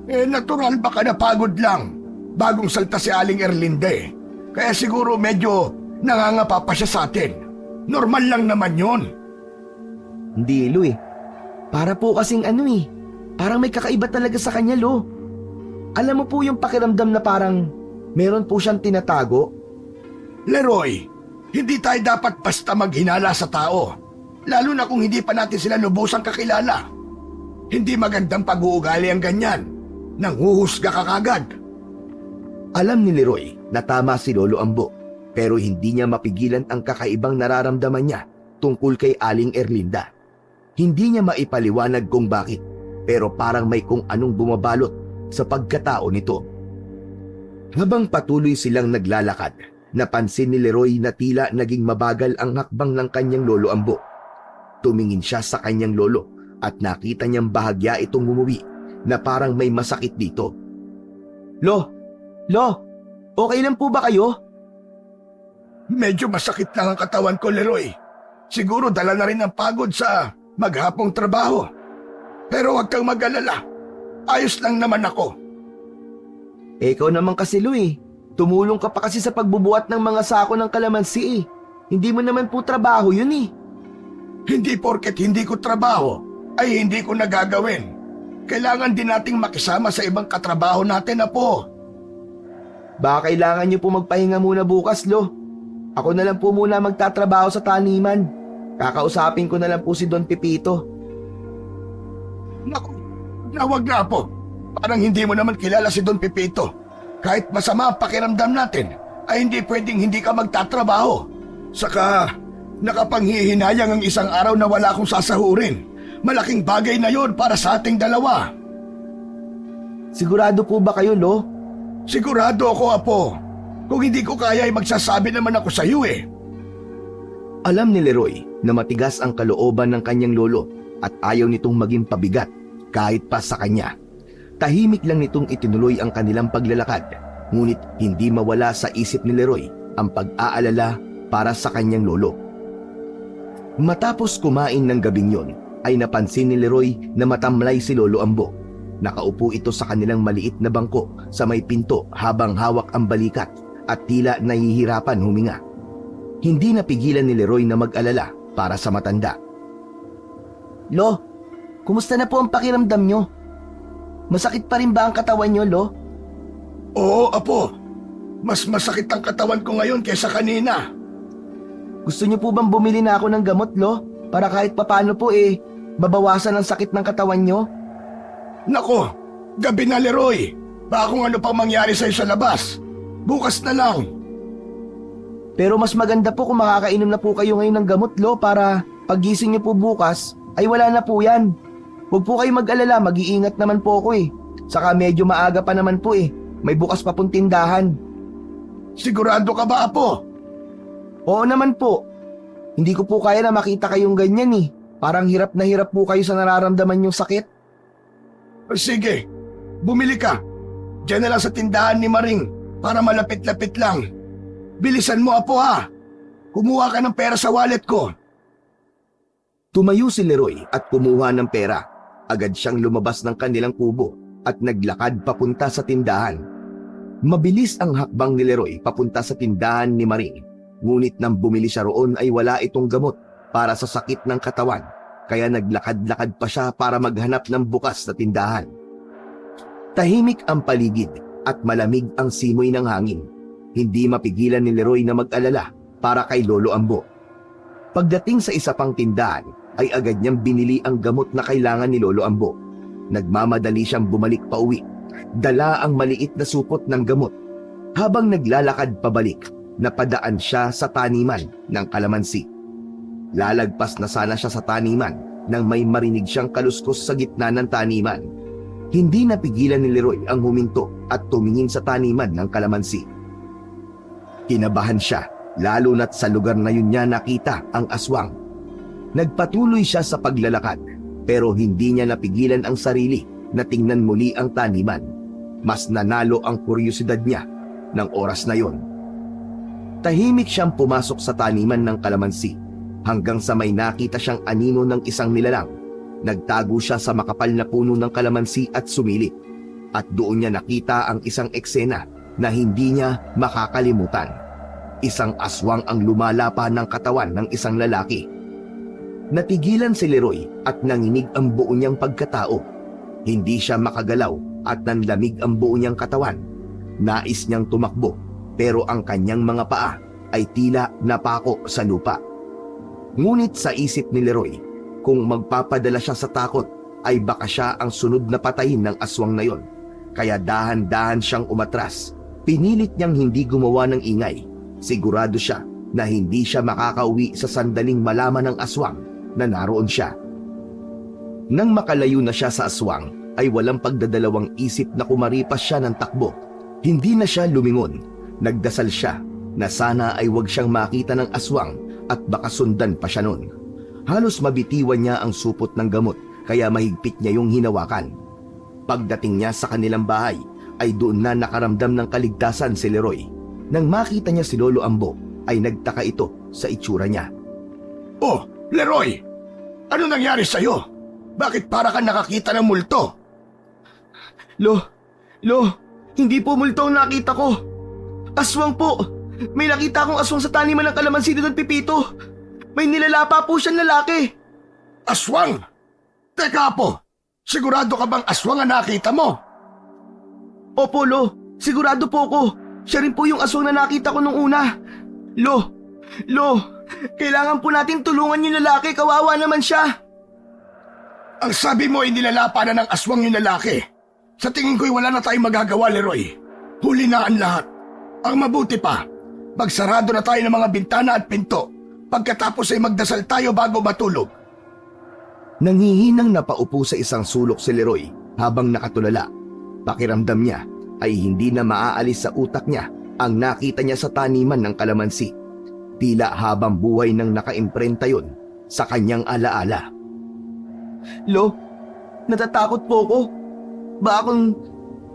Natural baka napagod lang. Bagong salta si Aling Erlinda eh. Kaya siguro medyo nangangapa pa siya sa atin. Normal lang naman yon. Hindi, Lo eh. Para po kasing parang may kakaiba talaga sa kanya, Lo. Alam mo po yung pakiramdam na parang meron po siyang tinatago? Leroy, hindi tayo dapat basta maghinala sa tao. Lalo na kung hindi pa natin sila lubusang kakilala. Hindi magandang pag-uugali ang ganyan. Nanghuhusga ka kagad. Alam ni Leroy na tama si Lolo Ambo, pero hindi niya mapigilan ang kakaibang nararamdaman niya tungkol kay Aling Erlinda. Hindi niya maipaliwanag kung bakit, pero parang may kung anong bumabalot sa pagkatao nito. Habang patuloy silang naglalakad, napansin ni Leroy na tila naging mabagal ang hakbang ng kanyang Lolo Ambo. Tumingin siya sa kanyang lolo at nakita niyang bahagya itong umuwi na parang may masakit dito. Lo, okay lang po ba kayo? Medyo masakit lang ang katawan ko, Leroy. Siguro dala na rin ang pagod sa maghapong trabaho. Pero huwag kang mag-alala. Ayos lang naman ako. Ikaw naman kasi, Lo eh. Tumulong ka pa kasi sa pagbubuhat ng mga sako ng kalamansi eh. Hindi mo naman po trabaho yun eh. Hindi porket hindi ko trabaho, ay hindi ko nagagawin. Kailangan din nating makisama sa ibang katrabaho natin, Apo. Baka kailangan niyo po magpahinga muna bukas, Lo. Ako na lang po muna magtatrabaho sa taniman. Kakausapin ko na lang po si Don Pepito. Naku, nawag na, Apo. Parang hindi mo naman kilala si Don Pepito. Kahit masama ang pakiramdam natin, ay hindi pwedeng hindi ka magtatrabaho. Saka, nakapanghihinayang ang isang araw na wala akong sasahurin. Malaking bagay na yon para sa ating dalawa. Sigurado po ba kayo, Lo? Sigurado ako, Apo. Kung hindi ko kaya ay magsasabi naman ako sa iyo eh. Alam ni Leroy na matigas ang kalooban ng kanyang lolo at ayaw nitong maging pabigat kahit pa sa kanya. Tahimik lang nitong itinuloy ang kanilang paglalakad, ngunit hindi mawala sa isip ni Leroy ang pag-aalala para sa kanyang lolo. Matapos kumain ng gabing yon, ay napansin ni Leroy na matamlay si Lolo Ambo. Nakaupo ito sa kanilang maliit na bangko sa may pinto habang hawak ang balikat at tila nahihirapan huminga. Hindi napigilan ni Leroy na mag-alala para sa matanda. Lo, kumusta na po ang pakiramdam nyo? Masakit pa rin ba ang katawan nyo, Lo? Oo, Apo. Mas masakit ang katawan ko ngayon kaysa kanina. Gusto nyo po bang bumili na ako ng gamot, Lo? Para kahit papano po mabawasan ang sakit ng katawan nyo. Nako, gabi na Leroy. Baka kung ano pang mangyari sa'yo sa labas. Bukas na lang. Pero mas maganda po kung makakainom na po kayo ngayon ng gamot, Lo, para paggising nyo po bukas ay wala na po yan. Huwag po kayo mag-alala, mag-iingat naman po ako Saka medyo maaga pa naman po May bukas pa pong tindahan. Sigurado ka ba, Apo? Oo naman po. Hindi ko po kaya na makita kayong ganyan Parang hirap na hirap po kayo sa nararamdaman yung sakit. Sige, bumili ka. Diyan na lang sa tindahan ni Maring para malapit-lapit lang. Bilisan mo, Apo, ha? Kumuha ka ng pera sa wallet ko. Tumayo si Leroy at kumuha ng pera. Agad siyang lumabas ng kanilang kubo at naglakad papunta sa tindahan. Mabilis ang hakbang ni Leroy papunta sa tindahan ni Maring. Ngunit nang bumili siya roon ay wala itong gamot para sa sakit ng katawan. Kaya naglakad-lakad pa siya para maghanap ng bukas na tindahan. Tahimik ang paligid at malamig ang simoy ng hangin. Hindi mapigilan ni Leroy na mag-alala para kay Lolo Ambo. Pagdating sa isa pang tindahan, ay agad niyang binili ang gamot na kailangan ni Lolo Ambo. Nagmamadali siyang bumalik pa uwi. Dala ang maliit na supot ng gamot. Habang naglalakad pabalik, napadaan siya sa taniman ng kalamansi. Lalagpas na sana siya sa taniman nang may marinig siyang kaluskos sa gitna ng taniman. Hindi napigilan ni Leroy ang huminto at tumingin sa taniman ng kalamansi. Kinabahan siya, lalo na't sa lugar na yun niya nakita ang aswang. Nagpatuloy siya sa paglalakad, pero hindi niya napigilan ang sarili na tingnan muli ang taniman. Mas nanalo ang kuryosidad niya ng oras na yon. Tahimik siyang pumasok sa taniman ng kalamansi hanggang sa may nakita siyang anino ng isang nilalang. Nagtago siya sa makapal na puno ng kalamansi at sumilip. At doon niya nakita ang isang eksena na hindi niya makakalimutan. Isang aswang ang lumalapa ng katawan ng isang lalaki. Natigilan si Leroy at nanginig ang buo niyang pagkatao. Hindi siya makagalaw at nanlamig ang buo niyang katawan. Nais niyang tumakbo pero ang kanyang mga paa ay tila napako sa lupa. Ngunit sa isip ni Leroy, kung magpapadala siya sa takot ay baka siya ang sunod na patayin ng aswang na yon. Kaya dahan-dahan siyang umatras. Pinilit niyang hindi gumawa ng ingay. Sigurado siya na hindi siya makakauwi sa sandaling malaman ng aswang na naroon siya. Nang makalayo na siya sa aswang, ay walang pagdadalawang isip na kumaripas siya ng takbo. Hindi na siya lumingon. Nagdasal siya na sana ay wag siyang makita ng aswang at baka sundan pa siya nun. Halos mabitiwan niya ang supot ng gamot kaya mahigpit niya yung hinawakan. Pagdating niya sa kanilang bahay, ay doon na nakaramdam ng kaligtasan si Leroy. Nang makita niya si Lolo Ambo, ay nagtaka ito sa itsura niya. Oh, Leroy! Ano nangyari sa'yo? Bakit para ka nakakita ng multo? Lo, hindi po multo ang nakita ko. Aswang po! May nakita akong aswang sa taniman ng kalamansi doon, Pipito. May nilalapa po siyang lalaki. Aswang? Teka po, sigurado ka bang aswang ang nakita mo? Opo, Lo. Sigurado po ko. Siya rin po yung aswang na nakita ko nung una. Lo, kailangan po natin tulungan yung lalaki. Kawawa naman siya. Ang sabi mo ay nilalapa na ng aswang yung lalaki. Sa tingin ko'y wala na tayong magagawa, Leroy. Huli na ang lahat. Ang mabuti pa, magsarado na tayo ng mga bintana at pinto. Pagkatapos ay magdasal tayo bago matulog. Nanghihinang napaupo sa isang sulok si Leroy habang nakatulala. Pakiramdam niya ay hindi na maaalis sa utak niya ang nakita niya sa taniman ng kalamansi. Tila habang buhay nang nakaimprenta yon sa kanyang alaala. Lo, natatakot po ko. Baka kung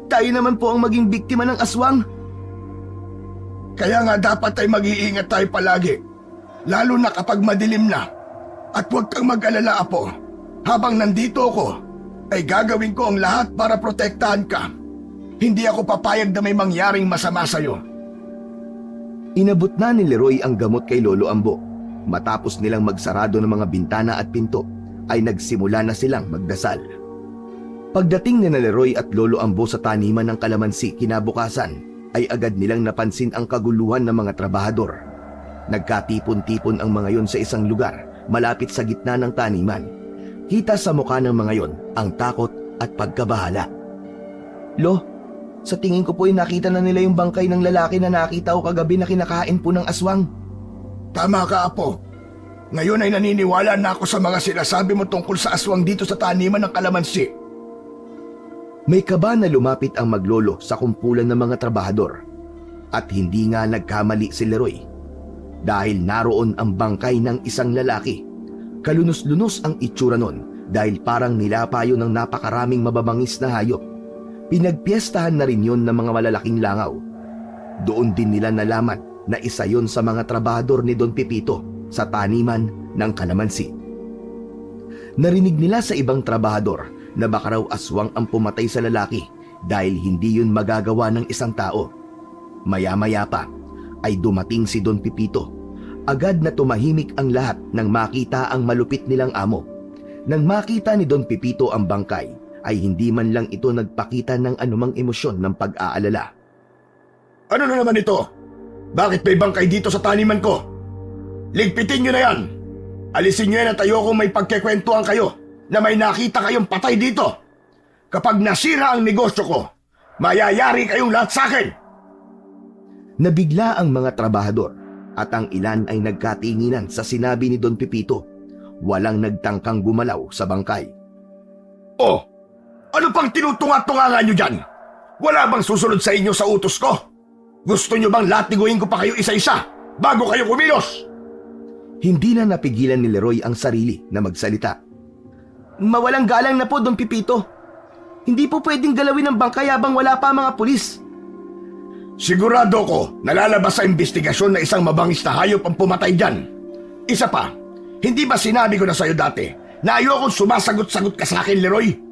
tayo naman po ang maging biktima ng aswang. Kaya nga dapat ay mag-iingat tayo palagi. Lalo na kapag madilim na. At huwag kang mag-alala, Apo. Habang nandito ako, ay gagawin ko ang lahat para protektahan ka. Hindi ako papayag na may mangyaring masama sa'yo. Inabot na ni Leroy ang gamot kay Lolo Ambo. Matapos nilang magsarado ng mga bintana at pinto, ay nagsimula na silang magdasal. Pagdating ni Leroy at Lolo Ambo sa taniman ng kalamansi kinabukasan, ay agad nilang napansin ang kaguluhan ng mga trabahador. Nagkatipon-tipon ang mga yon sa isang lugar malapit sa gitna ng taniman. Kita sa mukha ng mga yon ang takot at pagkabahala. Lo, sa tingin ko po ay nakita na nila yung bangkay ng lalaki na nakita ko kagabi na kinakain po ng aswang. Tama ka, Apo. Ngayon ay naniniwala na ako sa mga sinasabi mo tungkol sa aswang dito sa taniman ng kalamansi. May kaba na lumapit ang maglolo sa kumpulan ng mga trabahador. At hindi nga nagkamali si Leroy. Dahil naroon ang bangkay ng isang lalaki. Kalunos-lunos ang itsura nun dahil parang nilapayo ng napakaraming mababangis na hayop. Pinagpiestahan na rin yon ng mga malalaking langaw. Doon din nila nalaman na isa yon sa mga trabahador ni Don Pipito sa taniman ng kalamansi. Narinig nila sa ibang trabahador na baka raw aswang ang pumatay sa lalaki dahil hindi yun magagawa ng isang tao. Maya-maya pa ay dumating si Don Pipito. Agad na tumahimik ang lahat nang makita ang malupit nilang amo. Nang makita ni Don Pipito ang bangkay, ay hindi man lang ito nagpakita ng anumang emosyon ng pag-aalala. Ano na naman ito? Bakit may bangkay dito sa taniman ko? Ligpitin nyo na yan! Alisin nyo yan at ayokong may pagkikwentuhan kayo na may nakita kayong patay dito. Kapag nasira ang negosyo ko, mayayari kayong lahat sa akin! Nabigla ang mga trabahador at ang ilan ay nagkatinginan sa sinabi ni Don Pipito. Walang nagtangkang gumalaw sa bangkay. Oh, ano pang tinutunga-tungangan nyo dyan? Wala bang susunod sa inyo sa utos ko? Gusto nyo bang latiguin ko pa kayo isa-isa bago kayo kumilos? Hindi na napigilan ni Leroy ang sarili na magsalita. Mawalang galang na po, Don Pipito. Hindi po pwedeng galawin ang bangkay habang wala pa ang mga pulis. Sigurado ko nalalabas sa investigasyon na isang mabangis na hayop ang pumatay dyan. Isa pa, hindi ba sinabi ko na sa'yo dati na ayokong sumasagot-sagot ka sa akin, Leroy?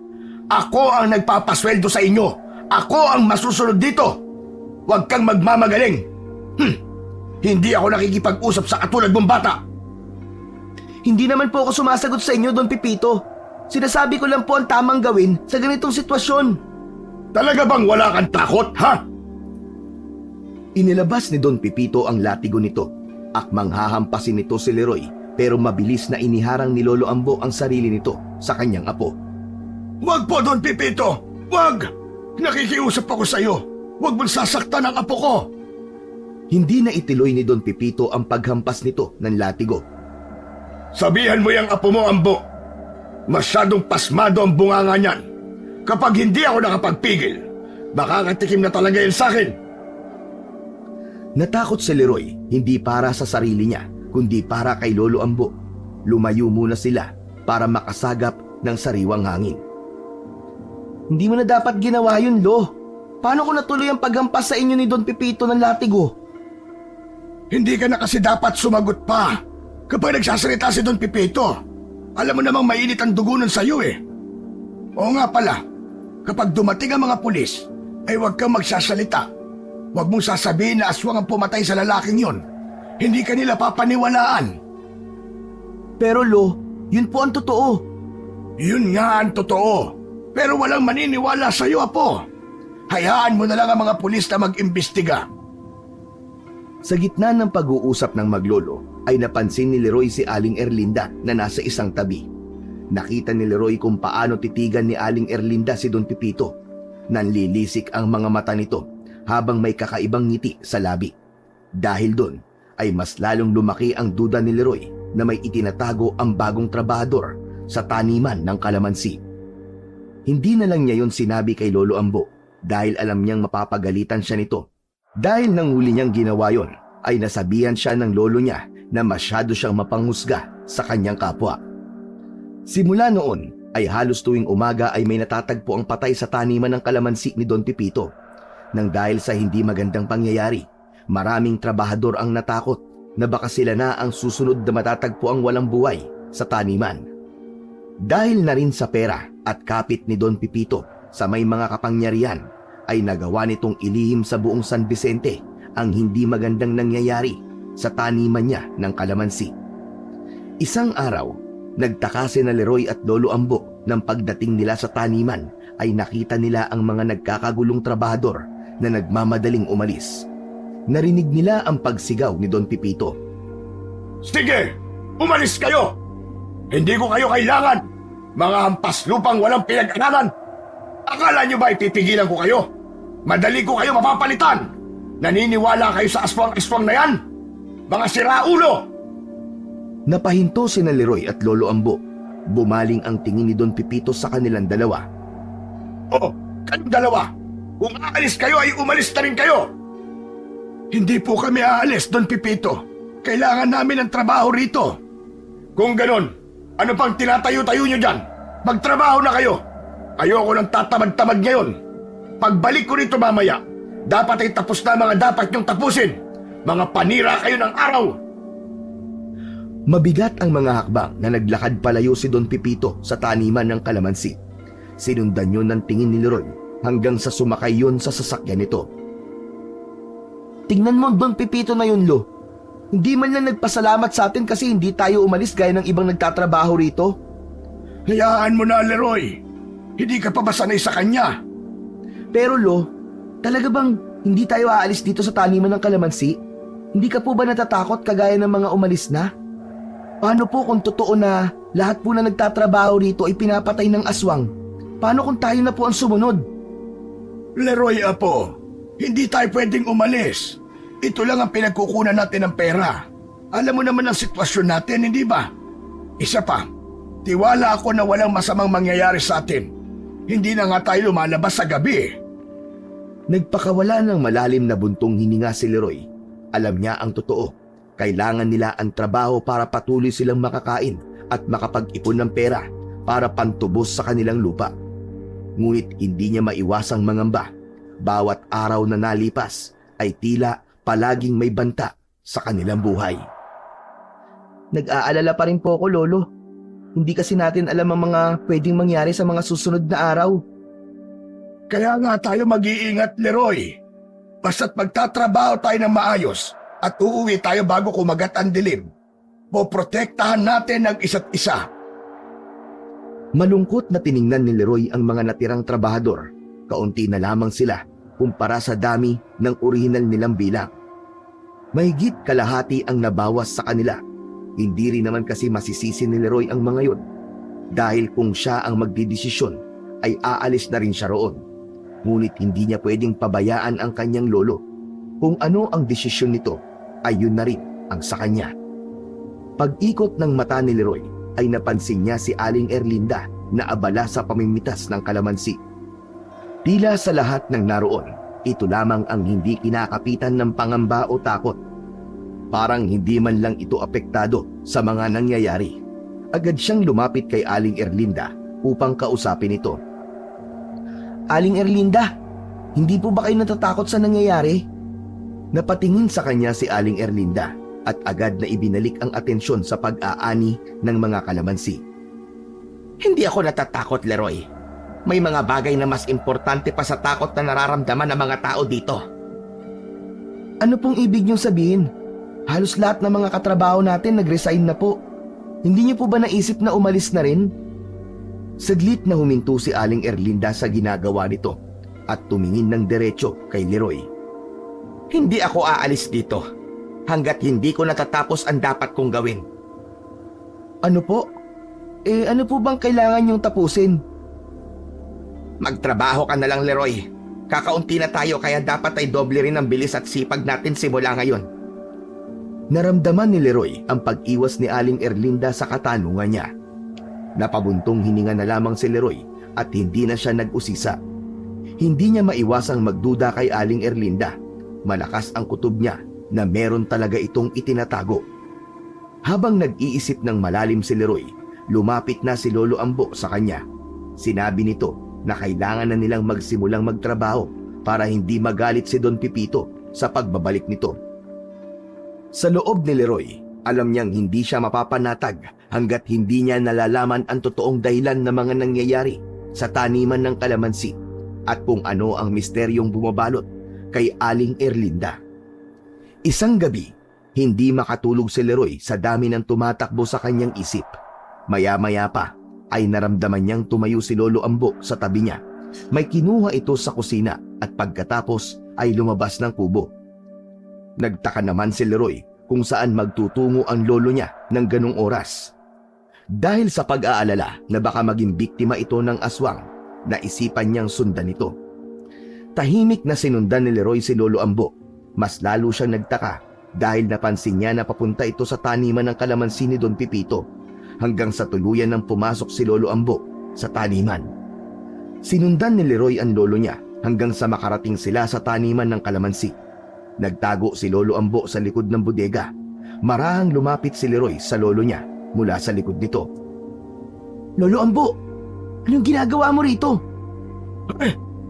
Ako ang nagpapasweldo sa inyo. Ako ang masusunod dito. Huwag kang magmamagaling. Hindi ako nakikipag-usap sa katulad mong bata. Hindi naman po ako sumasagot sa inyo, Don Pipito. Sinasabi ko lang po ang tamang gawin sa ganitong sitwasyon. Talaga bang wala kang takot, ha? Inilabas ni Don Pipito ang latigo nito. Akmang hahampasin nito si Leroy pero mabilis na iniharang ni Lolo Ambo ang sarili nito sa kanyang apo. Huwag po, Don Pipito! Huwag! Nakikiusap ako sa iyo. Huwag mong sasaktan ang apo ko. Hindi na itiloy ni Don Pipito ang paghampas nito ng latigo. Sabihan mo yung apo mo, Ambo. Masyadong pasmado ang bunganga niyan. Kapag hindi ako nakapagpigil, makakatikim na talaga yan sa akin. Natakot si Leroy, hindi para sa sarili niya, kundi para kay Lolo Ambo. Lumayo muna sila para makasagap ng sariwang hangin. Hindi mo na dapat ginawa yun, Lo. Paano ko natuloy ang paghampas sa inyo ni Don Pipito ng latigo? Hindi ka na kasi dapat sumagot pa kapag nagsasalita si Don Pipito. Alam mo namang mainit ang dugo nun sa'yo eh. Oo nga pala, kapag dumating ang mga pulis, ay huwag kang magsasalita. Huwag mong sasabihin na aswang ang pumatay sa lalaking yon. Hindi ka nila papaniwalaan. Pero Lo, yun po ang totoo. Yun nga ang totoo. Pero walang maniniwala sa'yo, Apo. Hayaan mo na lang ang mga pulis na mag-imbestiga. Sa gitna ng pag-uusap ng maglolo, ay napansin ni Leroy si Aling Erlinda na nasa isang tabi. Nakita ni Leroy kung paano titigan ni Aling Erlinda si Don Pipito. Nanlilisik ang mga mata nito habang may kakaibang ngiti sa labi. Dahil doon ay mas lalong lumaki ang duda ni Leroy na may itinatago ang bagong trabahador sa taniman ng kalamansi. Hindi na lang niya yon sinabi kay Lolo Ambo dahil alam niyang mapapagalitan siya nito. Dahil nang huli niyang ginawa yon ay nasabihan siya ng lolo niya na masyado siyang mapanghusga sa kanyang kapwa. Simula noon ay halos tuwing umaga ay may natatagpo ang patay sa taniman ng kalamansi ni Don Pipito. Nang dahil sa hindi magandang pangyayari, maraming trabahador ang natakot na baka sila na ang susunod na matatagpo ang walang buhay sa taniman. Dahil na rin sa pera at kapit ni Don Pipito sa may mga kapangyarihan, ay nagawa nitong ilihim sa buong San Vicente ang hindi magandang nangyayari sa taniman niya ng kalamansi. Isang araw, nagtaka si na Leroy at Lolo Ambo nang pagdating nila sa taniman ay nakita nila ang mga nagkakagulong trabahador na nagmamadaling umalis. Narinig nila ang pagsigaw ni Don Pipito. Sige! Umalis kayo! Hindi ko kayo kailangan! Mga hampas lupang walang pinag-aralan! Akala nyo ba ipipigilan ko kayo? Madali ko kayo mapapalitan! Naniniwala kayo sa aswang-aswang na yan? Mga siraulo! Napahinto sina Leroy at Lolo Ambo. Bumaling ang tingin ni Don Pipito sa kanilang dalawa. Oh, kayong dalawa! Kung aalis kayo ay umalis na rin kayo! Hindi po kami aalis, Don Pipito. Kailangan namin ng trabaho rito. Kung ganon, ano pang tinatayo-tayo nyo dyan? Magtrabaho na kayo! Ayoko nang tatamad-tamad ngayon. Pagbalik ko rito mamaya, dapat ay tapos na mga dapat nyong tapusin. Mga panira kayo ng araw! Mabigat ang mga hakbang na naglakad palayo si Don Pipito sa taniman ng kalamansi. Sinundan yun ng tingin ni Leroy hanggang sa sumakay yun sa sasakyan nito. Tingnan mo, Don Pipito na yun, Lo. Hindi man lang nagpasalamat sa atin kasi hindi tayo umalis gaya ng ibang nagtatrabaho rito. Hayaan mo na, Leroy. Hindi ka pa ba sanay sa kanya? Pero Lo, talaga bang hindi tayo aalis dito sa taniman ng kalamansi? Hindi ka po ba natatakot kagaya ng mga umalis na? Paano po kung totoo na lahat po na nagtatrabaho rito ay pinapatay ng aswang? Paano kung tayo na po ang sumunod? Leroy, apo, hindi tayo pwedeng umalis. Ito lang ang pinagkukunan natin ng pera. Alam mo naman ang sitwasyon natin, hindi ba? Isa pa, tiwala ako na walang masamang mangyayari sa atin. Hindi na nga tayo lumalabas sa gabi. Nagpakawala ng malalim na buntong hininga si Leroy. Alam niya ang totoo. Kailangan nila ang trabaho para patuloy silang makakain at makapag-ipon ng pera para pantubos sa kanilang lupa. Ngunit hindi niya maiwasang mangamba. Bawat araw na nalipas ay tila palaging may banta sa kanilang buhay. Nag-aalala pa rin po ako, Lolo. Hindi kasi natin alam ang mga pwedeng mangyari sa mga susunod na araw. Kaya nga tayo mag-iingat, Leroy. Basta't magtatrabaho tayo ng maayos at uuwi tayo bago kumagat ang dilim. Poprotektahan natin ang isa't isa. Malungkot na tiningnan ni Leroy ang mga natirang trabahador. Kaunti na lamang sila kumpara sa dami ng orihinal nilang bilang. Mahigit kalahati ang nabawas sa kanila. Hindi rin naman kasi masisisi ni Leroy ang mga yun. Dahil kung siya ang magdidesisyon, ay aalis na rin siya roon. Ngunit hindi niya pwedeng pabayaan ang kanyang lolo. Kung ano ang desisyon nito, ay yun na rin ang sa kanya. Pag-ikot ng mata ni Leroy, ay napansin niya si Aling Erlinda na abala sa pamimitas ng kalamansi. Tila sa lahat ng naroon, ito lamang ang hindi kinakapitan ng pangamba o takot. Parang hindi man lang ito apektado sa mga nangyayari. Agad siyang lumapit kay Aling Erlinda upang kausapin ito. Aling Erlinda, hindi po ba kayo natatakot sa nangyayari? Napatingin sa kanya si Aling Erlinda at agad na ibinalik ang atensyon sa pag-aani ng mga kalamansi. Hindi ako natatakot, Leroy. May mga bagay na mas importante pa sa takot na nararamdaman ng mga tao dito. Ano pong ibig niyong sabihin? Halos lahat ng mga katrabaho natin nag-resign na po. Hindi niyo po ba naisip na umalis na rin? Saglit na huminto si Aling Erlinda sa ginagawa nito at tumingin ng diretso kay Leroy. Hindi ako aalis dito hanggat hindi ko natatapos ang dapat kong gawin. Ano po? Ano po bang kailangan niyong tapusin? Magtrabaho ka na lang, Leroy. Kakaunti na tayo kaya dapat ay doble rin ang bilis at sipag natin simula ngayon. Naramdaman ni Leroy ang pag-iwas ni Aling Erlinda sa katanungan niya. Napabuntong hininga na lamang si Leroy at hindi na siya nag-usisa. Hindi niya maiwasang magduda kay Aling Erlinda. Malakas ang kutob niya na meron talaga itong itinatago. Habang nag-iisip ng malalim si Leroy, lumapit na si Lolo Ambo sa kanya. Sinabi nito na kailangan na nilang magsimulang magtrabaho para hindi magalit si Don Pipito sa pagbabalik nito. Sa loob ni Leroy, alam niyang hindi siya mapapanatag hanggat hindi niya nalalaman ang totoong dahilan ng mga nangyayari sa taniman ng kalamansi at kung ano ang misteryong bumabalot kay Aling Erlinda. Isang gabi, hindi makatulog si Leroy sa dami ng tumatakbo sa kanyang isip. Maya-maya pa ay naramdaman niyang tumayo si Lolo Ambo sa tabi niya. May kinuha ito sa kusina at pagkatapos ay lumabas ng kubo. Nagtaka naman si Leroy kung saan magtutungo ang lolo niya ng ganong oras. Dahil sa pag-aalala na baka maging biktima ito ng aswang, naisipan niyang sundan ito. Tahimik na sinundan ni Leroy si Lolo Ambo. Mas lalo siyang nagtaka dahil napansin niya na papunta ito sa taniman ng kalamansi ni Don Pipito, hanggang sa tuluyan ng pumasok si Lolo Ambo sa taniman. Sinundan ni Leroy ang lolo niya hanggang sa makarating sila sa taniman ng kalamansi. Nagtago si Lolo Ambo sa likod ng bodega. Marahang lumapit si Leroy sa lolo niya mula sa likod nito. Lolo Ambo, anong ginagawa mo rito?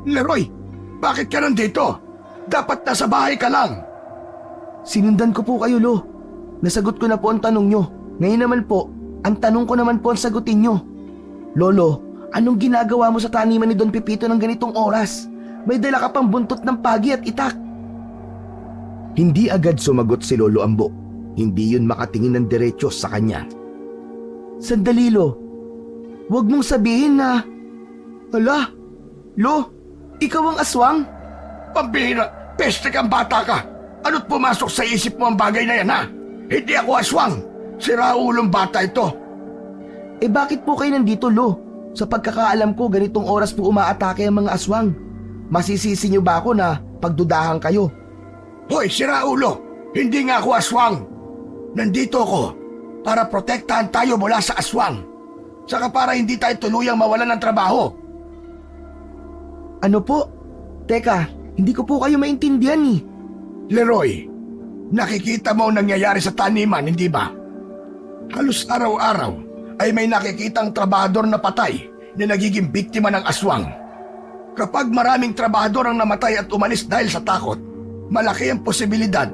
Leroy, bakit ka nandito? Dapat nasa bahay ka lang. Sinundan ko po kayo, Lo. Nasagot ko na po ang tanong nyo. Ngayon naman po, ang tanong ko naman po ang sagutin nyo. Lolo, anong ginagawa mo sa taniman ni Don Pipito ng ganitong oras? May dala ka pang buntot ng pagi at itak. Hindi agad sumagot si Lolo Ambo. Hindi yun makatingin ng diretsyo sa kanya. Sandali, Lo. Huwag mong sabihin na... Hala, Lo, ikaw ang aswang? Pambihira, peste kang bata ka. Ano't pumasok sa isip mo ang bagay na yan, ha? Hindi ako aswang. Siraulong bata ito. Eh bakit po kayo nandito, Lo? Sa pagkakaalam ko, ganitong oras po umaatake ang mga aswang. Masisisi niyo ba ako na pagdudahan kayo? Hoy, siraulo! Hindi nga ako aswang. Nandito ako para protektahan tayo mula sa aswang. Saka para hindi tayo tuluyang mawalan ng trabaho. Ano po? Teka, hindi ko po kayo maintindihan eh. Leroy, nakikita mo ang nangyayari sa taniman, hindi ba? Halos araw-araw ay may nakikitang trabahador na patay na nagiging biktima ng aswang. Kapag maraming trabahador ang namatay at umalis dahil sa takot, malaki ang posibilidad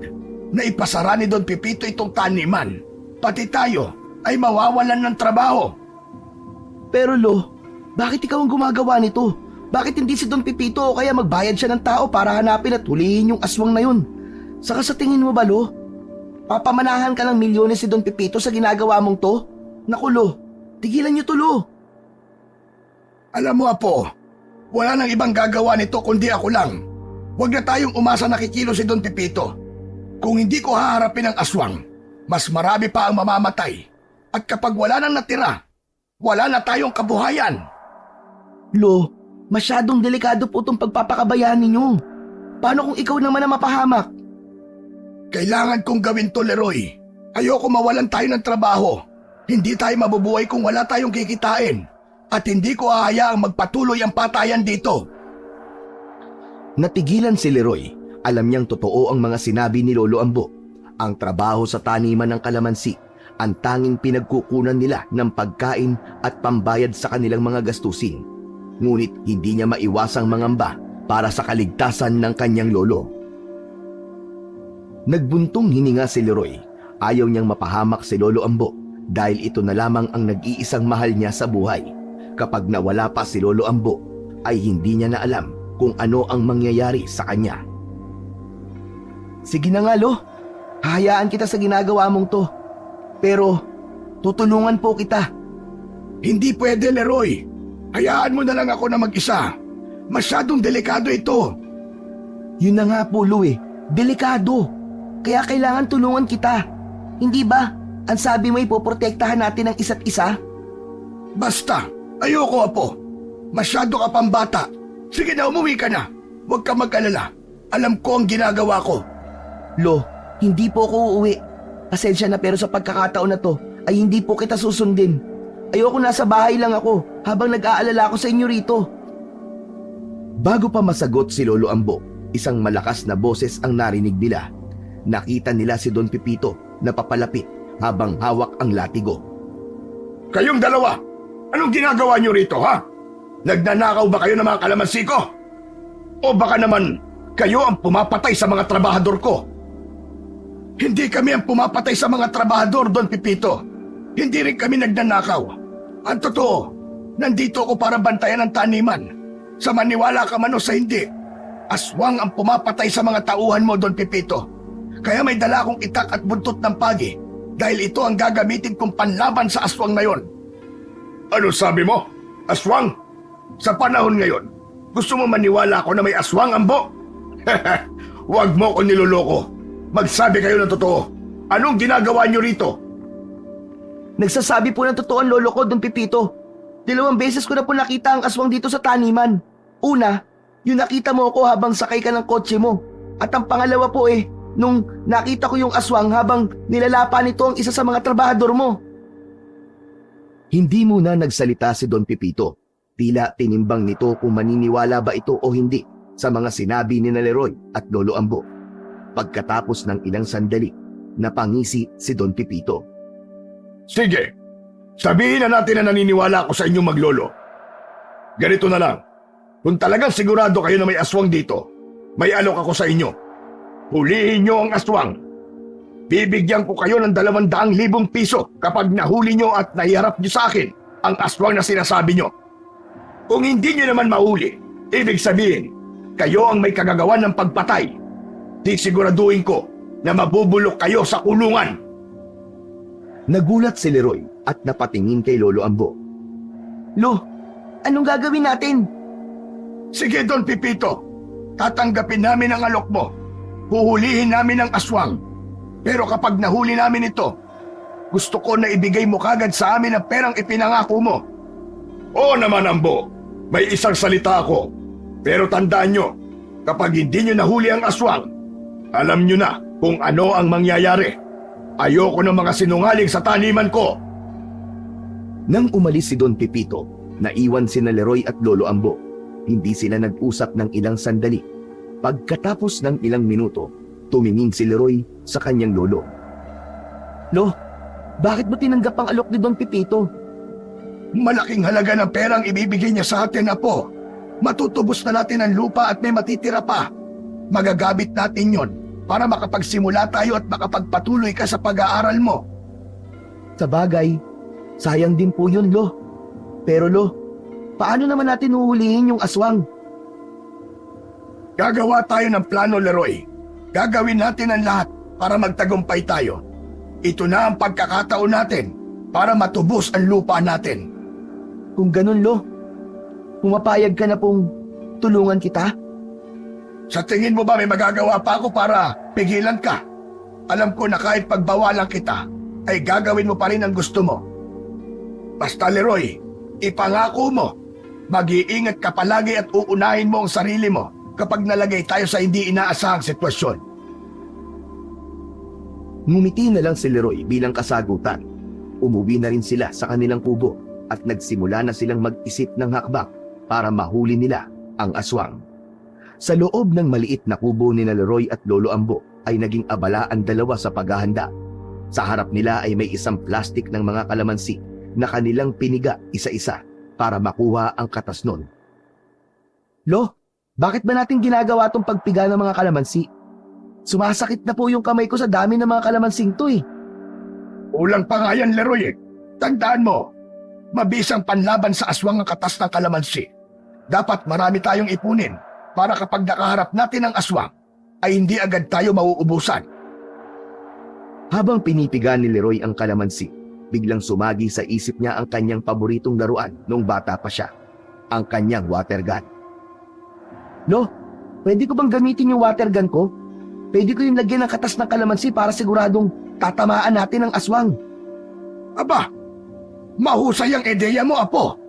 na ipasara ni Don Pipito itong taniman. Pati tayo ay mawawalan ng trabaho. Pero Lo, bakit ikaw ang gumagawa nito? Bakit hindi si Don Pipito o kaya magbayad siya ng tao para hanapin at hulihin yung aswang na yun? Saka sa tingin mo ba, Lo? Papamanahan ka ng milyones si Don Pipito sa ginagawa mong to? Naku, Lo, tigilan niyo to, Lo. Alam mo, Apo, wala nang ibang gagawa nito kundi ako lang. Huwag na tayong umasa na kikilo si Don Pipito. Kung hindi ko haharapin ang aswang, mas marami pa ang mamamatay. At kapag wala nang natira, wala na tayong kabuhayan. Lo, masyadong delikado po itong pagpapakabayaan ninyo. Paano kung ikaw naman ang mapahamak? Kailangan kong gawin to, Leroy. Ayoko mawalan tayo ng trabaho. Hindi tayo mabubuhay kung wala tayong kikitain. At hindi ko hahayaang magpatuloy ang patayan dito. Natigilan si Leroy. Alam niyang totoo ang mga sinabi ni Lolo Ambo. Ang trabaho sa taniman ng kalamansi, ang tanging pinagkukunan nila ng pagkain at pambayad sa kanilang mga gastusin. Ngunit hindi niya maiwasang mangamba para sa kaligtasan ng kanyang lolo. Nagbuntong hininga si Leroy. Ayaw niyang mapahamak si Lolo Ambo dahil ito na lamang ang nag-iisang mahal niya sa buhay. Kapag nawala pa si Lolo Ambo, ay hindi niya na alam kung ano ang mangyayari sa kanya. Sige na nga, Lo. Hahayaan kita sa ginagawa mong to. Pero, tutulungan po kita. Hindi pwede, Leroy. Hayaan mo na lang ako na mag-isa. Masyadong delikado ito. Yun na nga po, Lo eh. Delikado. Kaya kailangan tulungan kita. Hindi ba? Ang sabi mo ipoprotektahan natin ang isa't isa? Basta, ayoko, Apo. Masyado ka pang bata. Sige na, umuwi ka na. Huwag ka mag-alala. Alam ko ang ginagawa ko. Lo, hindi po ako uuwi. Pasensya na pero sa pagkakataon na to ay hindi po kita susundin. Ayoko nasa bahay lang ako habang nag-aalala ako sa inyo rito. Bago pa masagot si Lolo Ambo, isang malakas na boses ang narinig nila. Nakita nila si Don Pipito na papalapit habang hawak ang latigo. Kayong dalawa, anong ginagawa niyo rito, ha? Nagnanakaw ba kayo ng mga kalamansi ko? O baka naman kayo ang pumapatay sa mga trabahador ko? Hindi kami ang pumapatay sa mga trabahador, Don Pipito. Hindi rin kami nagnanakaw. Ang totoo, nandito ako para bantayan ang taniman. Sa maniwala ka man o sa hindi, aswang ang pumapatay sa mga tauhan mo, Don Pipito. Kaya may dala akong itak at buntot ng pagi dahil ito ang gagamitin kong panlaban sa aswang na yon. Ano sabi mo? Aswang? Sa panahon ngayon, gusto mo maniwala ako na may aswang, Ambo? Huwag mo ko niloloko. Magsabi kayo ng totoo. Anong ginagawa niyo rito? Nagsasabi po ng totoo ang lolo ko, Don Pipito. 2 beses ko na po nakita ang aswang dito sa taniman. Una, yung nakita mo ako habang sakay ka ng kotse mo. At ang pangalawa po nung nakita ko yung aswang habang nilalapa nito ang isa sa mga trabahador mo. Hindi muna nagsalita si Don Pipito. Tila tinimbang nito kung maniniwala ba ito o hindi sa mga sinabi ni Leroy at Lolo Ambo. Pagkatapos ng ilang sandali, napangisi si Don Pipito. Sige, sabihin na natin na naniniwala ako sa inyong maglolo. Ganito na lang, kung talagang sigurado kayo na may aswang dito, may alok ako sa inyo. Hulihin nyo ang aswang. Bibigyan ko kayo ng 200,000 piso kapag nahuli nyo at naiharap nyo sa akin ang aswang na sinasabi nyo. Kung hindi nyo naman mahuli, ibig sabihin, kayo ang may kagagawan ng pagpatay. Di siguraduhin ko na mabubulok kayo sa kulungan. Nagulat si Leroy at napatingin kay Lolo Ambo. Lo, anong gagawin natin? Sige, Don Pipito, tatanggapin namin ang alok mo. Huhulihin namin ang aswang. Pero kapag nahuli namin ito, gusto ko na ibigay mo kagad sa amin ang perang ipinangako mo. Oo naman, Ambo. May isang salita ako. Pero tandaan nyo, kapag hindi nyo nahuli ang aswang, alam nyo na kung ano ang mangyayari. Ayoko ng mga sinungaling sa taniman ko. Nang umalis si Don Pipito, naiwan sina Leroy at Lolo Ambo. Hindi sila nag-usap ng ilang sandali. Pagkatapos ng ilang minuto, tumingin si Leroy sa kanyang lolo. Lo, bakit mo tinanggap ang alok ni Don Pipito? Malaking halaga ng perang ibibigay niya sa atin, Apo. Matutubos na natin ang lupa at may matitira pa. Magagamit natin yon para makapagsimula tayo at makapagpatuloy ka sa pag-aaral mo. Sa bagay, sayang din po yun, Lo. Pero Lo, paano naman natin huhulihin yung aswang? Gagawa tayo ng plano, Leroy. Gagawin natin ang lahat para magtagumpay tayo. Ito na ang pagkakataon natin para matubos ang lupa natin. Kung ganun, Lo, pumapayag ka na pong tulungan kita? Sa tingin mo ba may magagawa pa ako para pigilan ka? Alam ko na kahit pagbawalan kita, ay gagawin mo pa rin ang gusto mo. Basta, Leroy, ipangako mo, mag-iingat ka palagi at uunahin mo ang sarili mo kapag nalagay tayo sa hindi inaasahang sitwasyon. Ngumiti na lang si Leroy bilang kasagutan. Umuwi na rin sila sa kanilang kubo at nagsimula na silang mag-isip ng hakbang para mahuli nila ang aswang. Sa loob ng maliit na kubo ni Leroy at Lolo Ambo ay naging abala ang dalawa sa paghahanda. Sa harap nila ay may isang plastik ng mga kalamansi na kanilang piniga isa-isa para makuha ang katas nun. Lo, bakit ba natin ginagawa tong pagpiga ng mga kalamansi? Sumasakit na po yung kamay ko sa dami ng mga kalamansing to . Ulang pa nga yan, Leroy. Tandaan mo, mabisang panlaban sa aswang ang katas ng kalamansi. Dapat marami tayong ipunin para kapag nakaharap natin ang aswang, ay hindi agad tayo mauubusan. Habang pinipiga ni Leroy ang kalamansi, biglang sumagi sa isip niya ang kanyang paboritong laruan noong bata pa siya, ang kanyang water gun. Lo, pwede ko bang gamitin yung water gun ko? Pwede ko yung lagyan ng katas ng kalamansi para siguradong tatamaan natin ang aswang. Aba, mahusay ang ideya mo, Apo.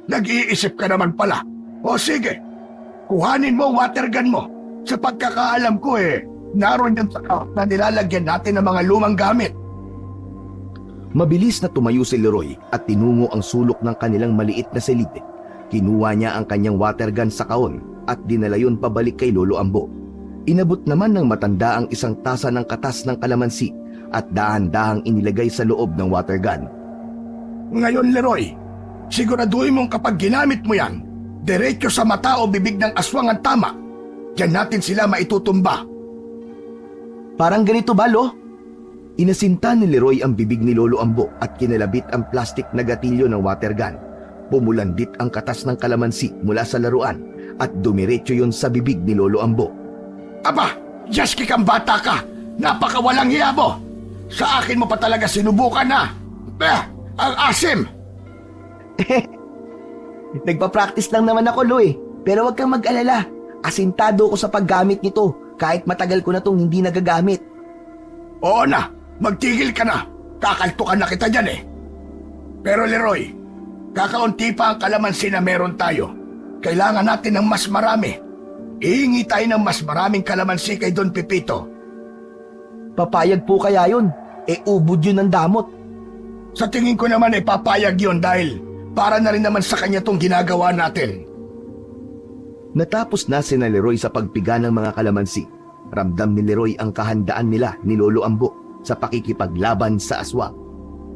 Nag-iisip ka naman pala. O sige, kuhanin mo ang water gun mo. Sa pagkakaalam ko naroon yung saka na nilalagyan natin ng mga lumang gamit. Mabilis na tumayo si Leroy at tinungo ang sulok ng kanilang maliit na silid. Kinuha niya ang kanyang water gun sa kaon at dinala yun pabalik kay Lolo Ambo. Inabot naman ng matanda ang isang tasa ng katas ng kalamansi at dahan-dahang inilagay sa loob ng water gun. Ngayon, Leroy, siguraduhin mong kapag ginamit mo yan, diretso sa mata o bibig ng aswang ang tama. Diyan natin sila maitutumba. Parang ganito ba, Lo? Inasinta ni Leroy ang bibig ni Lolo Ambo at kinalabit ang plastik na gatilyo ng water gun. Pumulandit ang katas ng kalamansi mula sa laruan at dumiretso yon sa bibig ni Lolo Ambo. Aba, Jaski kang bata ka! Napakawalang hiya mo! Sa akin mo pa talaga sinubukan na! Ang asim! Nagpa-practice lang naman ako, Lo . Pero wag kang mag-alala. Asintado ko sa paggamit nito kahit matagal ko na tong hindi nagagamit. Oo na, magtigil ka na. Kakaltukan na kita dyan . Pero Leroy, kakaunti pa ang kalamansi na meron tayo. Kailangan natin ng mas marami. Ihingi tayo ng mas maraming kalamansi kay Don Pipito. Papayag po kaya yun? Ubod yun ng damot. Sa tingin ko naman ay papayag yun dahil para na rin naman sa kanya tong ginagawa natin. Natapos na sina Leroy sa pagpiga ng mga kalamansi. Ramdam ni Leroy ang kahandaan nila ni Lolo Ambo sa pakikipaglaban sa aswang.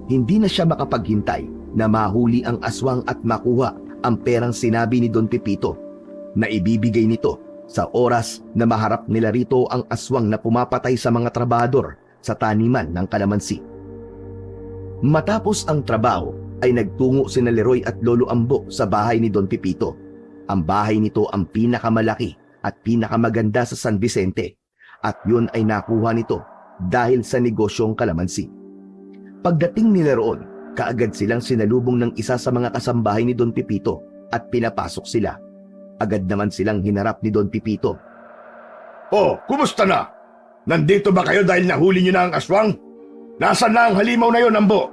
Hindi na siya makapaghintay na mahuli ang aswang at makuha ang perang sinabi ni Don Pipito na ibibigay nito sa oras na maharap nila rito ang aswang na pumapatay sa mga trabahador sa taniman ng kalamansi. Matapos ang trabaho ay nagtungo sina Leroy at Lolo Ambo sa bahay ni Don Pipito. Ang bahay nito ang pinakamalaki at pinakamaganda sa San Vicente at yun ay nakuha nito dahil sa negosyong kalamansi. Pagdating nila roon, kaagad silang sinalubong ng isa sa mga kasambahay ni Don Pipito at pinapasok sila. Agad naman silang hinarap ni Don Pipito. Oh, kumusta na? Nandito ba kayo dahil nahuli niyo na ang aswang? Nasaan na ang halimaw na yon, Ambo?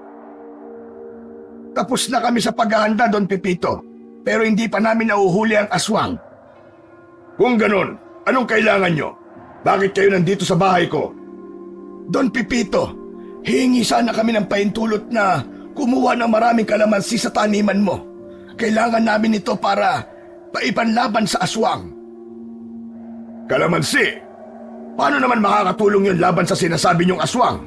Tapos na kami sa paghahanda, Don Pipito. Pero hindi pa namin nauhuli ang aswang. Kung ganon, anong kailangan nyo? Bakit kayo nandito sa bahay ko? Don Pipito, hihingi sana kami ng paintulot na kumuha ng maraming kalamansi sa taniman mo. Kailangan namin ito para paipanlaban sa aswang. Kalamansi? Paano naman makakatulong yun laban sa sinasabi niyong aswang?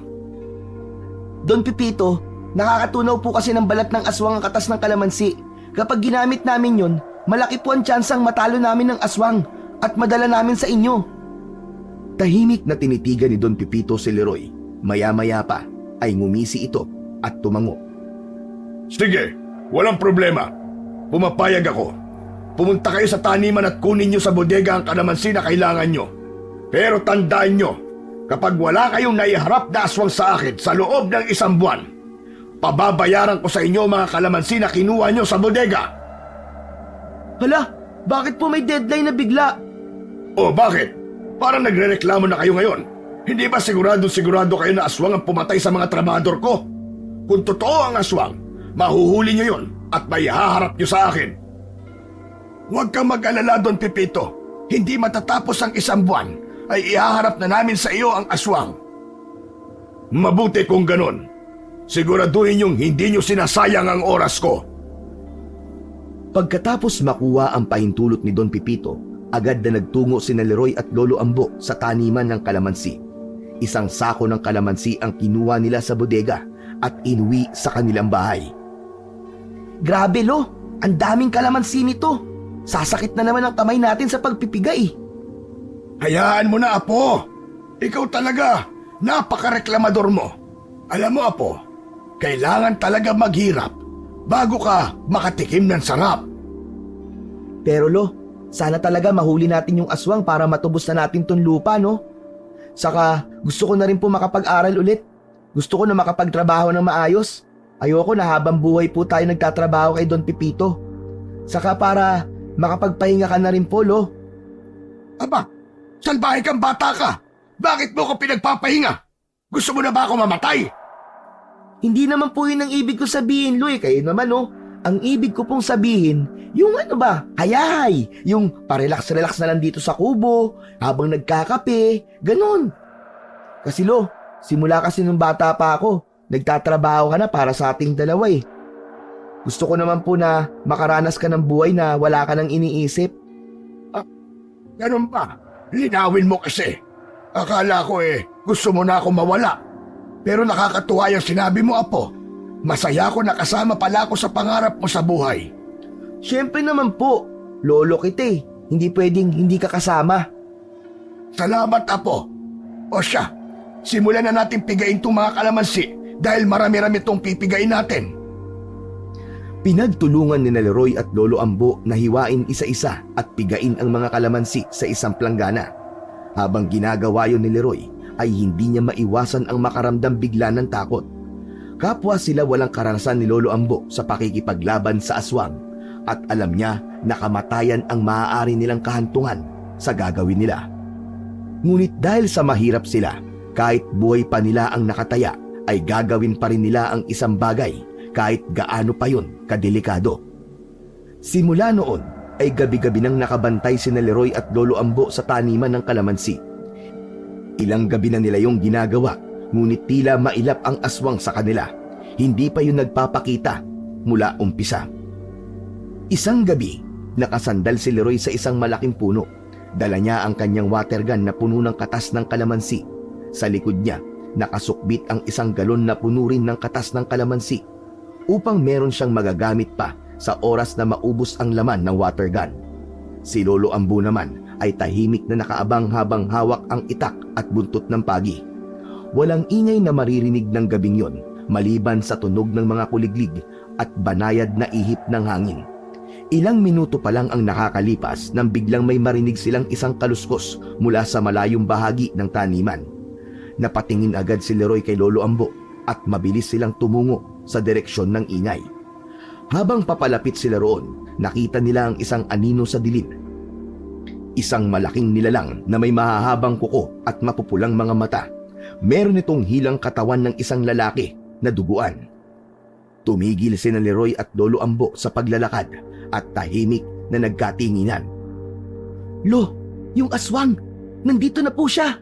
Don Pipito, nakakatunaw po kasi ng balat ng aswang ang katas ng kalamansi. Kapag ginamit namin yun, malaki po ang tsansang matalo namin ng aswang at madala namin sa inyo. Tahimik na tinitigan ni Don Pipito si Leroy. Maya-maya pa ay ngumisi ito at tumango. Sige, walang problema. Pumapayag ako. Pumunta kayo sa taniman at kunin nyo sa bodega ang kalamansi na kailangan nyo. Pero tandaan nyo, kapag wala kayong naiharap na aswang sa akin sa loob ng 1 buwan, pababayaran ko sa inyo mga kalamansi na kinuha nyo sa bodega. Hala, bakit po may deadline na bigla? O bakit? Parang nagrereklamo na kayo ngayon. Hindi ba sigurado kayo na aswang ang pumatay sa mga trabahador ko? Kung totoo ang aswang, mahuhuli nyo yon at may haharap nyo sa akin. Huwag kang mag-alala, Don Pipito. Hindi matatapos ang 1 buwan ay ihaharap na namin sa iyo ang aswang. Mabuti kung ganon. Siguraduhin yung hindi nyo sinasayang ang oras ko. Pagkatapos makuha ang pahintulot ni Don Pipito, agad na nagtungo sina Leroy at Lolo Ambo sa taniman ng kalamansi. Isang sako ng kalamansi ang kinuha nila sa bodega at inuwi sa kanilang bahay. Grabe lo, ang daming kalamansi nito. Sasakit na naman ang kamay natin sa pagpipigay. Hayaan mo na, Apo. Ikaw talaga, napakareklamador mo. Alam mo, Apo, kailangan talaga maghirap bago ka makatikim ng sarap. Pero lo, sana talaga mahuli natin yung aswang para matubos na natin tong lupa, no? Saka gusto ko na rin po makapag-aral ulit. Gusto ko na makapagtrabaho ng maayos. Ayoko na habang buhay po tayo nagtatrabaho kay Don Pipito. Saka para makapagpahinga ka na rin po, lo. Aba, salbahe kang bata ka. Bakit mo ko pinagpapahinga? Gusto mo na ba ako mamatay? Hindi naman po yun ang ibig ko sabihin, lo. Kayo naman, no? Ang ibig ko pong sabihin, yung ano ba, hayay, yung parelax-relax na lang dito sa kubo, habang nagkakape, ganun. Kasi lo, simula kasi nung bata pa ako, nagtatrabaho ka na para sa ating dalawa eh. Gusto ko naman po na makaranas ka ng buhay na wala ka nang iniisip. Ganun pa, linawin mo kasi. Akala ko gusto mo na ako mawala. Pero nakakatuwa yung sinabi mo, Apo. Masaya ko na kasama pala ako sa pangarap mo sa buhay. Siyempre naman po, lolo kita eh. Hindi pwedeng hindi ka kasama. Salamat, Apo. O siya, simulan na natin pigain itong mga kalamansi dahil marami-rami itong pipigain natin. Pinagtulungan ni Leroy at Lolo Ambo na hiwain isa-isa at pigain ang mga kalamansi sa isang planggana. Habang ginagawa yon ni Leroy, ay hindi niya maiwasan ang makaramdam bigla ng takot. Kapwa sila walang karanasan ni Lolo Ambo sa pakikipaglaban sa aswang at alam niya na kamatayan ang maaari nilang kahantungan sa gagawin nila. Ngunit dahil sa mahirap sila, kahit buhay pa nila ang nakataya, ay gagawin pa rin nila ang isang bagay kahit gaano pa yun kadelikado. Simula noon ay gabi-gabi nang nakabantay sina Leroy at Lolo Ambo sa taniman ng kalamansi. Ilang gabi na nila yung ginagawa, ngunit tila mailap ang aswang sa kanila. Hindi pa yun nagpapakita mula umpisa. Isang gabi, nakasandal si Leroy sa isang malaking puno. Dala niya ang kanyang water gun na puno ng katas ng kalamansi. Sa likod niya, nakasukbit ang isang galon na puno rin ng katas ng kalamansi upang meron siyang magagamit pa sa oras na maubos ang laman ng water gun. Si Lolo Ambo naman ay tahimik na nakaabang habang hawak ang itak at buntot ng pagi. Walang ingay na maririnig ng gabing yon maliban sa tunog ng mga kuliglig at banayad na ihip ng hangin. Ilang minuto pa lang ang nakakalipas nang biglang may marinig silang isang kaluskos mula sa malayong bahagi ng taniman. Napatingin agad si Leroy kay Lolo Ambo at mabilis silang tumungo sa direksyon ng ingay. Habang papalapit sila roon, nakita nila ang isang anino sa dilim. Isang malaking nilalang na may mahahabang kuko at mapupulang mga mata. Meron itong hilang katawan ng isang lalaki na duguan. Tumigil sina Leroy at Lolo Ambo sa paglalakad at tahimik na nagkatinginan. Lo, yung aswang, nandito na po siya.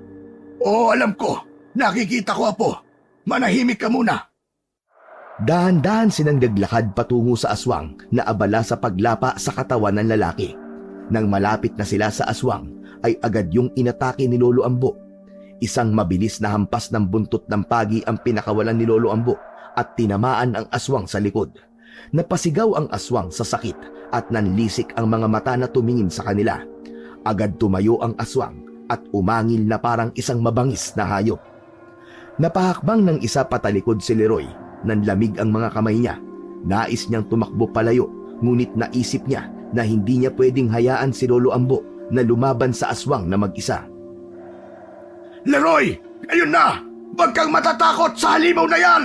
Oo, alam ko. Nakikita ko, Apo. Manahimik ka muna. Dahan-dahan silang naglakad patungo sa aswang na abala sa paglapa sa katawan ng lalaki. Nang malapit na sila sa aswang, ay agad yung inatake ni Lolo Ambo. Isang mabilis na hampas ng buntot ng pagi ang pinakawalan ni Lolo Ambo at tinamaan ang aswang sa likod. Napasigaw ang aswang sa sakit at nanlisik ang mga mata na tumingin sa kanila. Agad tumayo ang aswang at umangil na parang isang mabangis na hayop. Napahakbang ng isa patalikod si Leroy. Nanlamig ang mga kamay niya. Nais niyang tumakbo palayo, ngunit naisip niya na hindi niya pwedeng hayaan si Lolo Ambo na lumaban sa aswang na mag-isa. Leroy! Ayun na! Huwag kang matatakot sa halimaw na yan!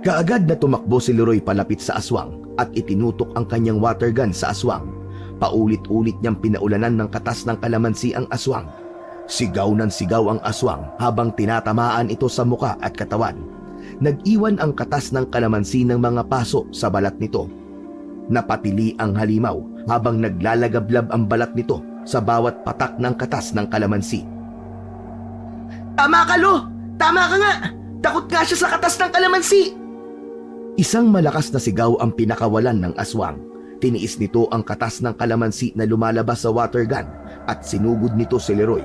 Kaagad na tumakbo si Leroy palapit sa aswang at itinutok ang kanyang water gun sa aswang. Paulit-ulit niyang pinaulanan ng katas ng kalamansi ang aswang. Sigaw ng sigaw ang aswang habang tinatamaan ito sa muka at katawan. Nag-iwan ang katas ng kalamansi ng mga paso sa balat nito. Napatili ang halimaw habang naglalagablab ang balat nito sa bawat patak ng katas ng kalamansi. Tama ka, Lo! Tama ka nga! Takot nga siya sa katas ng kalamansi! Isang malakas na sigaw ang pinakawalan ng aswang. Tiniis nito ang katas ng kalamansi na lumalabas sa water gun at sinugod nito si Leroy.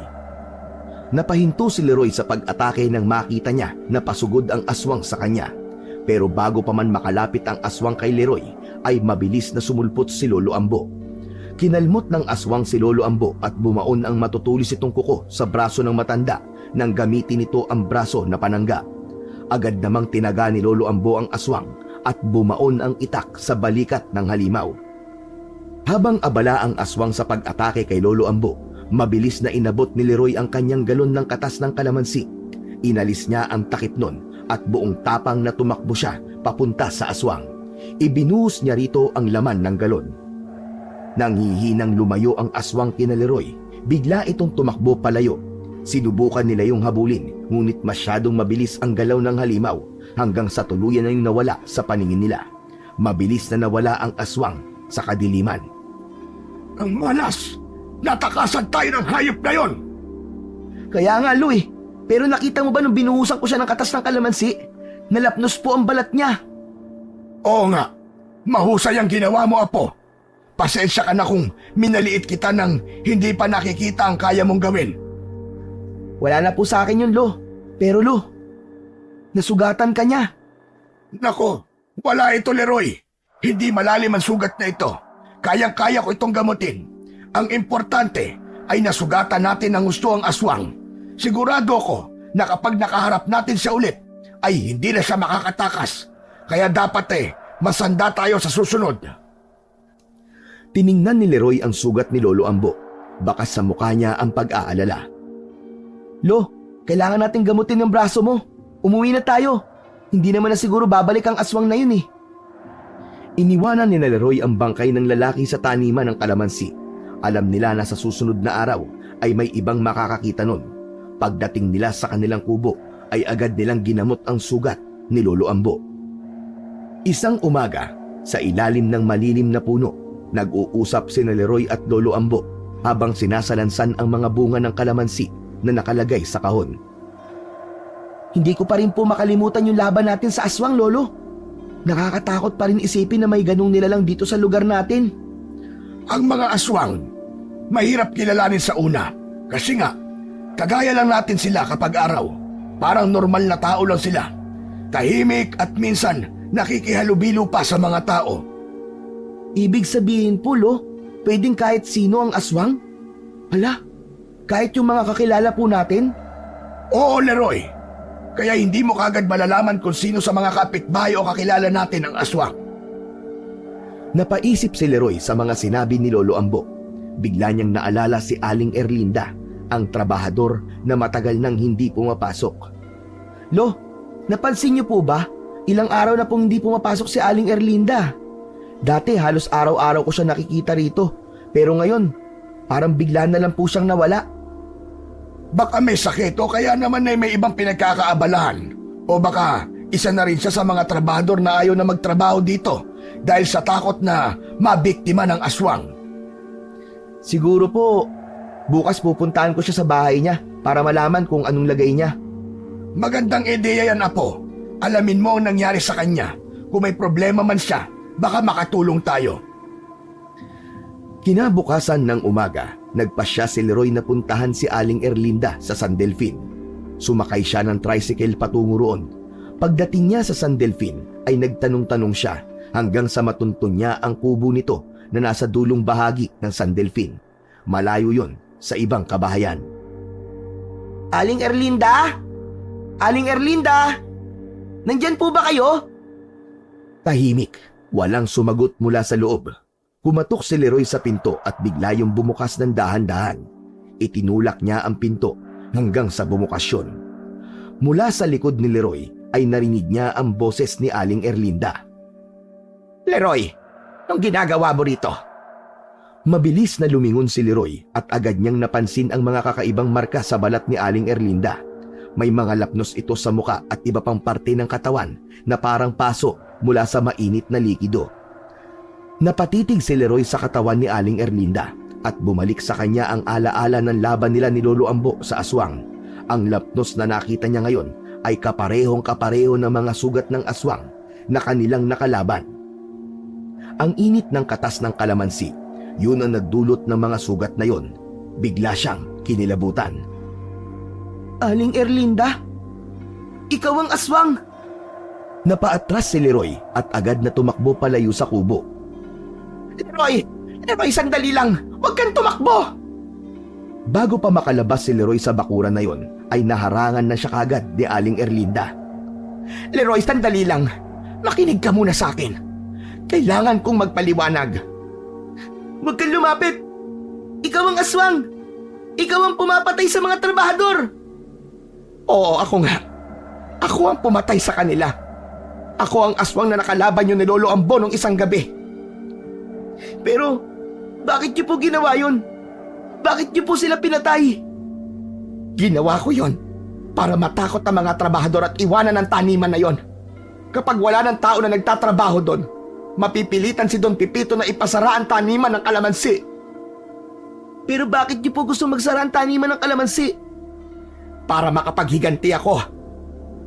Napahinto si Leroy sa pag-atake nang makita niya na pasugod ang aswang sa kanya. Pero bago pa man makalapit ang aswang kay Leroy, ay mabilis na sumulpot si Lolo Ambo. Kinalmot ng aswang si Lolo Ambo at bumaon ang matutulis itong kuko sa braso ng matanda nang gamitin nito ang braso na panangga. Agad namang tinaga ni Lolo Ambo ang aswang at bumaon ang itak sa balikat ng halimaw. Habang abala ang aswang sa pag-atake kay Lolo Ambo, mabilis na inabot ni Leroy ang kanyang galon ng katas ng kalamansi. Inalis niya ang takip nun at buong tapang na tumakbo siya papunta sa aswang. Ibinuhos niya rito ang laman ng galon. Nang hihinang lumayo ang aswang kina Leroy, bigla itong tumakbo palayo. Sinubukan nila yung habulin, ngunit masyadong mabilis ang galaw ng halimaw hanggang sa tuluyan na yung nawala sa paningin nila. Mabilis na nawala ang aswang sa kadiliman. Ang malas! Natakasan tayo ng hayop na yon! Kaya nga, Lo eh. Pero nakita mo ba nung binuhusan ko siya ng katas ng kalamansi? Nalapnos po ang balat niya. Oo nga. Mahusay ang ginawa mo, Apo. Pasensya ka na kung minaliit kita nang hindi pa nakikita ang kaya mong gawin. Wala na po sa akin yun, Lo. Pero Lo, nasugatan ka niya. Nako, wala ito, Leroy. Hindi malalim ang sugat na ito. Kayang-kaya ko itong gamutin. Ang importante ay nasugatan natin ng gusto ang aswang. Sigurado ako na kapag nakaharap natin siya ulit, ay hindi na siya makakatakas. Kaya dapat masanda tayo sa susunod. Tiningnan ni Leroy ang sugat ni Lolo Ambo. Bakas sa mukha niya ang pag-aalala. Lo, kailangan natin gamutin yung braso mo. Umuwi na tayo. Hindi naman na siguro babalik ang aswang na yun eh. Iniwanan ni Leroy ang bangkay ng lalaki sa taniman ng kalamansi. Alam nila na sa susunod na araw ay may ibang makakakita nun. Pagdating nila sa kanilang kubo ay agad nilang ginamot ang sugat ni Lolo Ambo. Isang umaga, sa ilalim ng malilim na puno, nag-uusap sina Leroy at Lolo Ambo habang sinasalansan ang mga bunga ng kalamansi na nakalagay sa kahon. Hindi ko pa rin po makalimutan yung laban natin sa aswang, Lolo. Nakakatakot pa rin isipin na may ganung nilalang dito sa lugar natin. Ang mga aswang, mahirap kilalanin sa una. Kasi nga, kagaya lang natin sila kapag araw. Parang normal na tao lang sila. Tahimik at minsan nakikihalubilo pa sa mga tao. Ibig sabihin po, Lo, pwedeng kahit sino ang aswang? Hala, kahit yung mga kakilala po natin? Oo, Leroy. Kaya hindi mo kagad malalaman kung sino sa mga kapitbahay o kakilala natin ang aswang. Napaisip si Leroy sa mga sinabi ni Lolo Ambo. Bigla niyang naalala si Aling Erlinda, ang trabahador na matagal nang hindi pumapasok. Lo, napansin niyo po ba? Ilang araw na pong hindi pumapasok si Aling Erlinda. Dati halos araw-araw ko siya nakikita rito. Pero ngayon, parang bigla na lang po siyang nawala. Baka may sakit o kaya naman ay may ibang pinagkakaabalahan. O baka isa na rin siya sa mga trabahador na ayaw na magtrabaho dito dahil sa takot na mabiktima ng aswang. Siguro po, bukas pupuntahan ko siya sa bahay niya para malaman kung anong lagay niya. Magandang ideya yan, Apo. Alamin mo ang nangyari sa kanya. Kung may problema man siya, baka makatulong tayo. Kinabukasan ng umaga, nagpasya si Leroy na puntahan si Aling Erlinda sa San Delfin. Sumakay siya ng tricycle patungo roon. Pagdating niya sa San Delfin ay nagtanong-tanong siya hanggang sa matuntun niya ang kubo nito na nasa dulong bahagi ng San Delfin. Malayo yon sa ibang kabahayan. Aling Erlinda? Aling Erlinda? Nandyan po ba kayo? Tahimik, walang sumagot mula sa loob. Kumatok si Leroy sa pinto at bigla yung bumukas ng dahan-dahan. Itinulak niya ang pinto hanggang sa bumukas yun. Mula sa likod ni Leroy ay narinig niya ang boses ni Aling Erlinda. Leroy, anong ginagawa mo rito? Mabilis na lumingon si Leroy at agad niyang napansin ang mga kakaibang marka sa balat ni Aling Erlinda. May mga lapnos ito sa muka at iba pang parte ng katawan na parang paso mula sa mainit na likido. Napatitig si Leroy sa katawan ni Aling Erlinda at bumalik sa kanya ang alaala ng laban nila ni Lolo Ambo sa aswang. Ang lapnos na nakita niya ngayon ay kaparehong-kapareho ng mga sugat ng aswang na kanilang nakalaban. Ang init ng katas ng kalamansi, yun ang nagdulot ng mga sugat na yon. Bigla siyang kinilabutan. Aling Erlinda? Ikaw ang aswang! Napaatras si Leroy at agad na tumakbo palayo sa kubo. Leroy, sandali lang. Huwag kang tumakbo. Bago pa makalabas si Leroy sa bakuran na yon, ay naharangan na siya kagad ni Aling Erlinda. Leroy, sandali lang. Makinig ka muna sa akin. Kailangan kong magpaliwanag. Huwag kang lumapit! Ikaw ang aswang! Ikaw ang pumapatay sa mga trabahador! Oo, ako nga. Ako ang pumatay sa kanila. Ako ang aswang na nakalaban niyo ni Lolo Ambo nung isang gabi. Pero, bakit niyo po ginawa yun? Bakit niyo po sila pinatay? Ginawa ko yon para matakot ang mga trabahador at iwanan ang taniman na yon. Kapag wala ng tao na nagtatrabaho doon, mapipilitan si Don Pipito na ipasara ang taniman ng kalamansi. Pero bakit niyo po gusto magsara ang taniman ng kalamansi? Para makapaghiganti ako.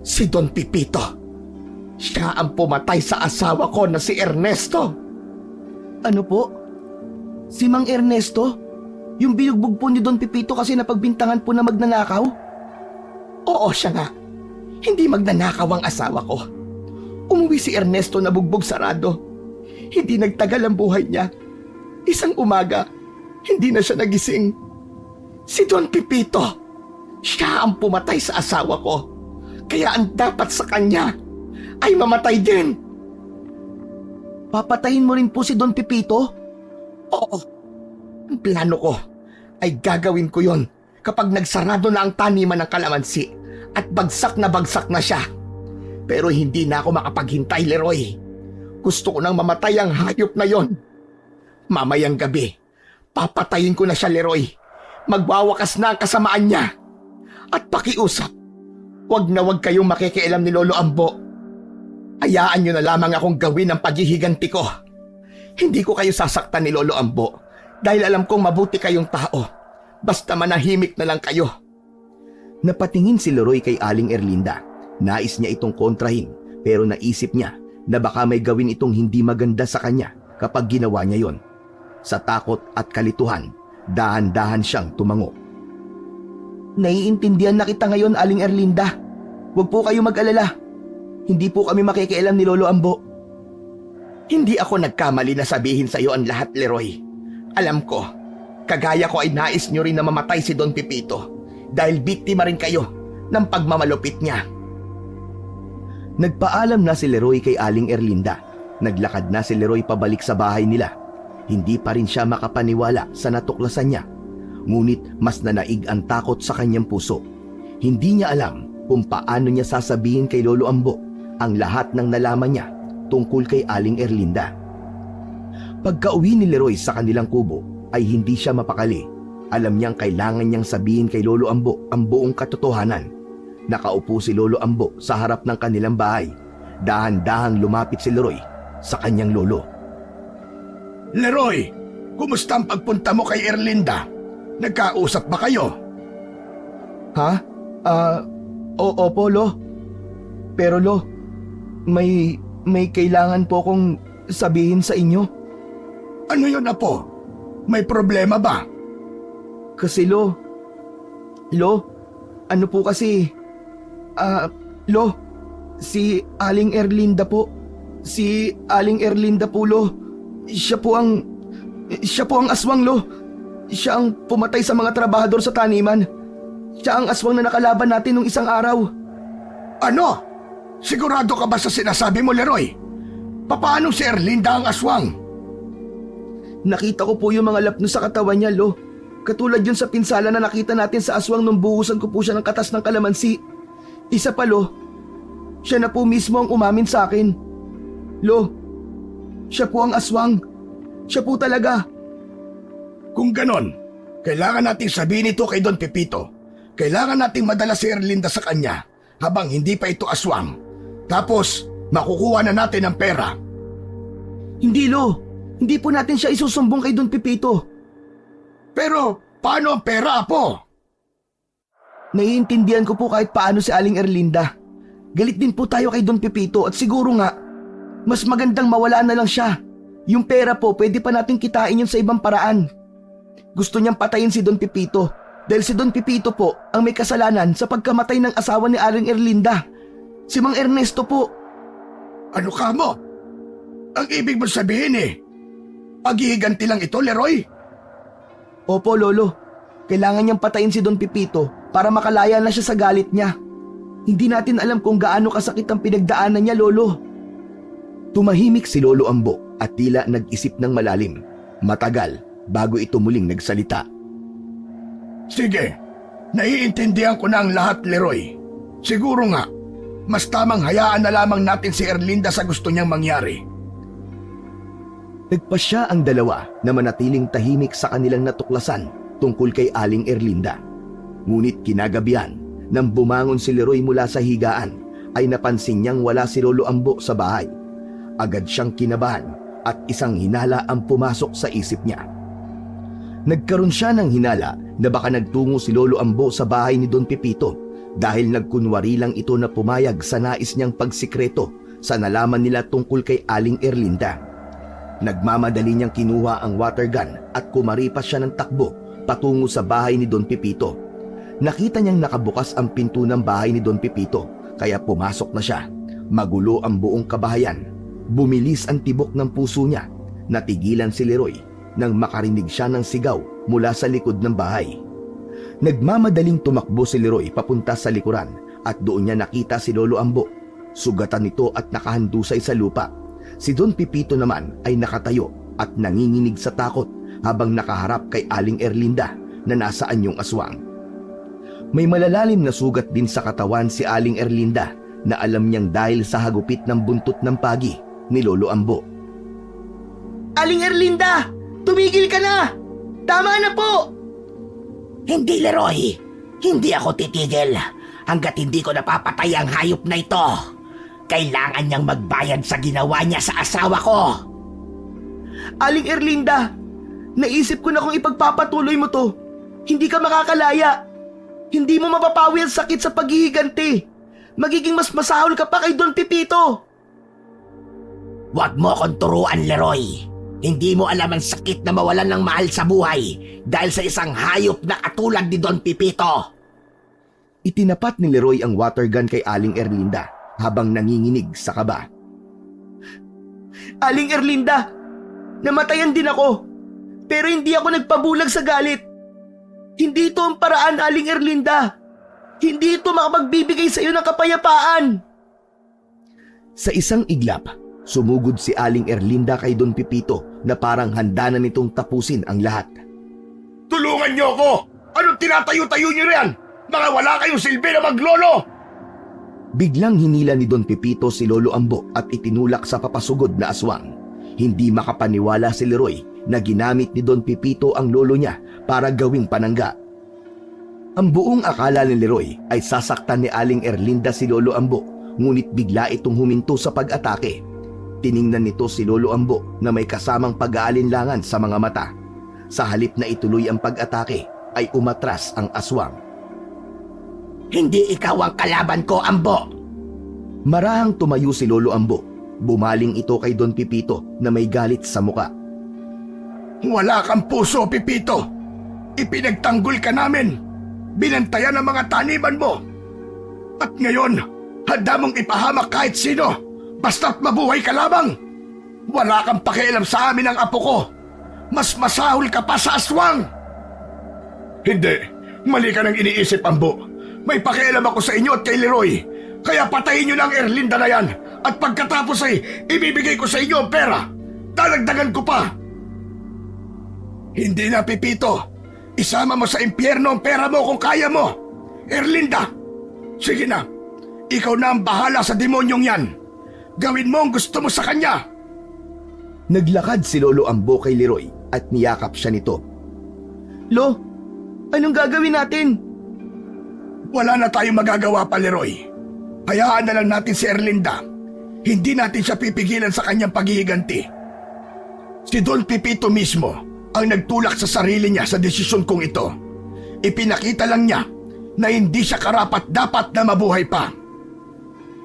Si Don Pipito. Siya ang pumatay sa asawa ko na si Ernesto. Ano po? Si Mang Ernesto? Yung binugbog po ni Don Pipito kasi napagbintangan po na magnanakaw? Oo, siya nga. Hindi magnanakaw ang asawa ko. Umuwi si Ernesto na bugbog sarado. Hindi nagtagal ang buhay niya. Isang umaga, hindi na siya nagising. Si Don Pipito, siya ang pumatay sa asawa ko. Kaya ang dapat sa kanya ay mamatay din. Papatayin mo rin po si Don Pipito? Oo. Ang plano ko ay gagawin ko yon kapag nagsarado na ang taniman ng kalamansi at bagsak na siya. Pero hindi na ako makapaghintay, Leroy. Gusto ko nang mamatay ang hayop na yon. Mamayang gabi, papatayin ko na siya, Leroy. Magwawakas na ang kasamaan niya. At pakiusap, wag na wag kayong makikialam ni Lolo Ambo. Hayaan nyo na lamang akong gawin ang paghihiganti ko. Hindi ko kayo sasaktan ni Lolo Ambo dahil alam kong mabuti kayong tao. Basta manahimik na lang kayo. Napatingin si Leroy kay Aling Erlinda. Nais niya itong kontrahin pero naisip niya na baka may gawin itong hindi maganda sa kanya kapag ginawa niya yon. Sa takot at kalituhan, dahan-dahan siyang tumango. Naiintindihan na kita ngayon, Aling Erlinda. Huwag po kayo mag-alala. Hindi po kami makikialam ni Lolo Ambo. Hindi ako nagkamali na sabihin sa iyo ang lahat, Leroy. Alam ko, kagaya ko ay nais niyo rin na mamatay si Don Pipito dahil biktima rin kayo ng pagmamalupit niya. Nagpaalam na si Leroy kay Aling Erlinda. Naglakad na si Leroy pabalik sa bahay nila. Hindi pa rin siya makapaniwala sa natuklasan niya. Ngunit mas nanaig ang takot sa kanyang puso. Hindi niya alam kung paano niya sasabihin kay Lolo Ambo ang lahat ng nalaman niya tungkol kay Aling Erlinda. Pagka-uwi ni Leroy sa kanilang kubo ay hindi siya mapakali. Alam niyang kailangan niyang sabihin kay Lolo Ambo ang buong katotohanan. Nakaupo si Lolo Ambo sa harap ng kanilang bahay. Dahan-dahang lumapit si Leroy sa kanyang lolo. Leroy, kumusta ang pagpunta mo kay Erlinda? Nagkausap ba kayo? Ha? Opo, Lo. Pero Lo, may kailangan po kong sabihin sa inyo. Ano yun, Apo? May problema ba? Kasi Lo, ano po kasi, Lo, si Aling Erlinda po. Si Aling Erlinda po, Lo. Siya po ang aswang, Lo. Siya ang pumatay sa mga trabahador sa taniman. Siya ang aswang na nakalaban natin nung isang araw. Ano? Sigurado ka ba sa sinasabi mo, Leroy? Paano si Erlinda ang aswang? Nakita ko po yung mga lapno sa katawan niya, Lo. Katulad yun sa pinsala na nakita natin sa aswang nung buhusan ko po siya ng katas ng kalamansi. Isa pa, Lo. Siya na po mismo ang umamin sa akin. Lo, siya po ang aswang. Siya po talaga. Kung ganon, kailangan nating sabihin ito kay Don Pepito. Kailangan nating madala si Erlinda sa kanya habang hindi pa ito aswang. Tapos, makukuha na natin ang pera. Hindi, Lo. Hindi po natin siya isusumbong kay Don Pepito. Pero, paano ang pera, Apo? Naiintindihan ko po kahit paano si Aling Erlinda. Galit din po tayo kay Don Pepito at siguro nga, mas magandang mawala na lang siya. Yung pera po, pwede pa natin kitain yun sa ibang paraan. Gusto niyang patayin si Don Pepito dahil si Don Pepito po ang may kasalanan sa pagkamatay ng asawa ni Aling Erlinda. Si Mang Ernesto po. Ano ka mo? Ang ibig mo sabihin paghihiganti lang ito, Leroy? Opo, Lolo. Kailangan niyang patayin si Don Pepito para makalaya na siya sa galit niya. Hindi natin alam kung gaano kasakit ang pinagdaanan niya, Lolo. Tumahimik si Lolo Ambo at tila nag-isip ng malalim. Matagal bago ito muling nagsalita. Sige, naiintindihan ko na ang lahat, Leroy. Siguro nga, mas tamang hayaan na lamang natin si Erlinda sa gusto niyang mangyari. Nagpasya ang dalawa na manatiling tahimik sa kanilang natuklasan tungkol kay Aling Erlinda. Ngunit kinagabihan, nang bumangon si Leroy mula sa higaan, ay napansin niyang wala si Lolo Ambo sa bahay. Agad siyang kinabahan at isang hinala ang pumasok sa isip niya. Nagkaroon siya ng hinala na baka nagtungo si Lolo Ambo sa bahay ni Don Pepito dahil nagkunwari lang ito na pumayag sa nais niyang pagsikreto sa nalaman nila tungkol kay Aling Erlinda. Nagmamadali niyang kinuha ang water gun at kumaripas siya ng takbo patungo sa bahay ni Don Pepito. Nakita niyang nakabukas ang pinto ng bahay ni Don Pepito kaya pumasok na siya. Magulo ang buong kabahayan. Bumilis ang tibok ng puso niya. Natigilan si Leroy nang makarinig siya ng sigaw mula sa likod ng bahay. Nagmamadaling tumakbo si Leroy papunta sa likuran at doon niya nakita si Lolo Ambo. Sugatan nito at nakahandusay sa lupa. Si Don Pepito naman ay nakatayo at nanginginig sa takot habang nakaharap kay Aling Erlinda na nasa anyong aswang. May malalalim na sugat din sa katawan si Aling Erlinda na alam niyang dahil sa hagupit ng buntot ng pagi ni Lolo Ambo. Aling Erlinda! Tumigil ka na! Tama na po! Hindi, Leroy. Hindi ako titigil hanggat hindi ko napapatay ang hayop na ito. kailangan niyang magbayad sa ginawa niya sa asawa ko. Aling Erlinda, naisip ko na kung ipagpapatuloy mo to, hindi ka makakalaya. Hindi mo mapapawi ang sakit sa paghihiganti. Magiging mas masahol ka pa kay Don Pipito. Huwag mo akong turuan, Leroy. Hindi mo alam ang sakit na mawalan ng mahal sa buhay dahil sa isang hayop na katulad ni Don Pipito. Itinapat ni Leroy ang water gun kay Aling Erlinda habang nanginginig sa kaba. Aling Erlinda, namatayan din ako. Pero hindi ako nagpabulag sa galit. Hindi ito ang paraan, Aling Erlinda. Hindi ito makapagbibigay sa iyo ng kapayapaan. Sa isang iglap, sumugod si Aling Erlinda kay Don Pipito na parang handa na nitong tapusin ang lahat. Tulungan niyo ako! Anong tinatayo-tayo niyo riyan? Mga wala kayong silbi na maglolo! Biglang hinila ni Don Pipito si Lolo Ambo at itinulak sa papasugod na aswang. Hindi makapaniwala si Leroy na ginamit ni Don Pipito ang lolo niya para gawing panangga. Ang buong akala ni Leroy ay sasaktan ni Aling Erlinda si Lolo Ambo, ngunit bigla itong huminto sa pag-atake. Tiningnan nito si Lolo Ambo na may kasamang pag-aalinlangan sa mga mata. Sa halip na ituloy ang pag-atake, ay umatras ang aswang. Hindi ikaw ang kalaban ko, Ambo. Marahang tumayo si Lolo Ambo. Bumaling ito kay Don Pipito na may galit sa muka. Wala kang puso, Pipito. Ipinagtanggol ka namin. Binantayan ang mga taniman mo. At ngayon, handa mong ipahamak kahit sino, basta't mabuhay ka lamang. Wala kang pakialam sa amin ang apo ko. Mas masahol ka pa sa aswang. Hindi, mali ka nang iniisip, Ambo. May pakialam ako sa inyo at kay Leroy. Kaya patayin nyo lang Erlinda na yan. At pagkatapos ay ibibigay ko sa inyo ang pera. Dalagdagan ko pa. Hindi na, Pipito. Isama mo sa impyerno ang pera mo kung kaya mo. Erlinda, sige na. Ikaw na ang bahala sa demonyong yan. Gawin mo ang gusto mo sa kanya. Naglakad si Lolo Ambo kay Leroy at niyakap siya nito. Lo, anong gagawin natin? Wala na tayong magagawa pa, Leroy. Hayaan na lang natin si Erlinda. Hindi natin siya pipigilan sa kanyang paghihiganti. Si Don Pipito mismo ang nagtulak sa sarili niya sa desisyon kong ito. Ipinakita lang niya na hindi siya karapat-dapat na mabuhay pa.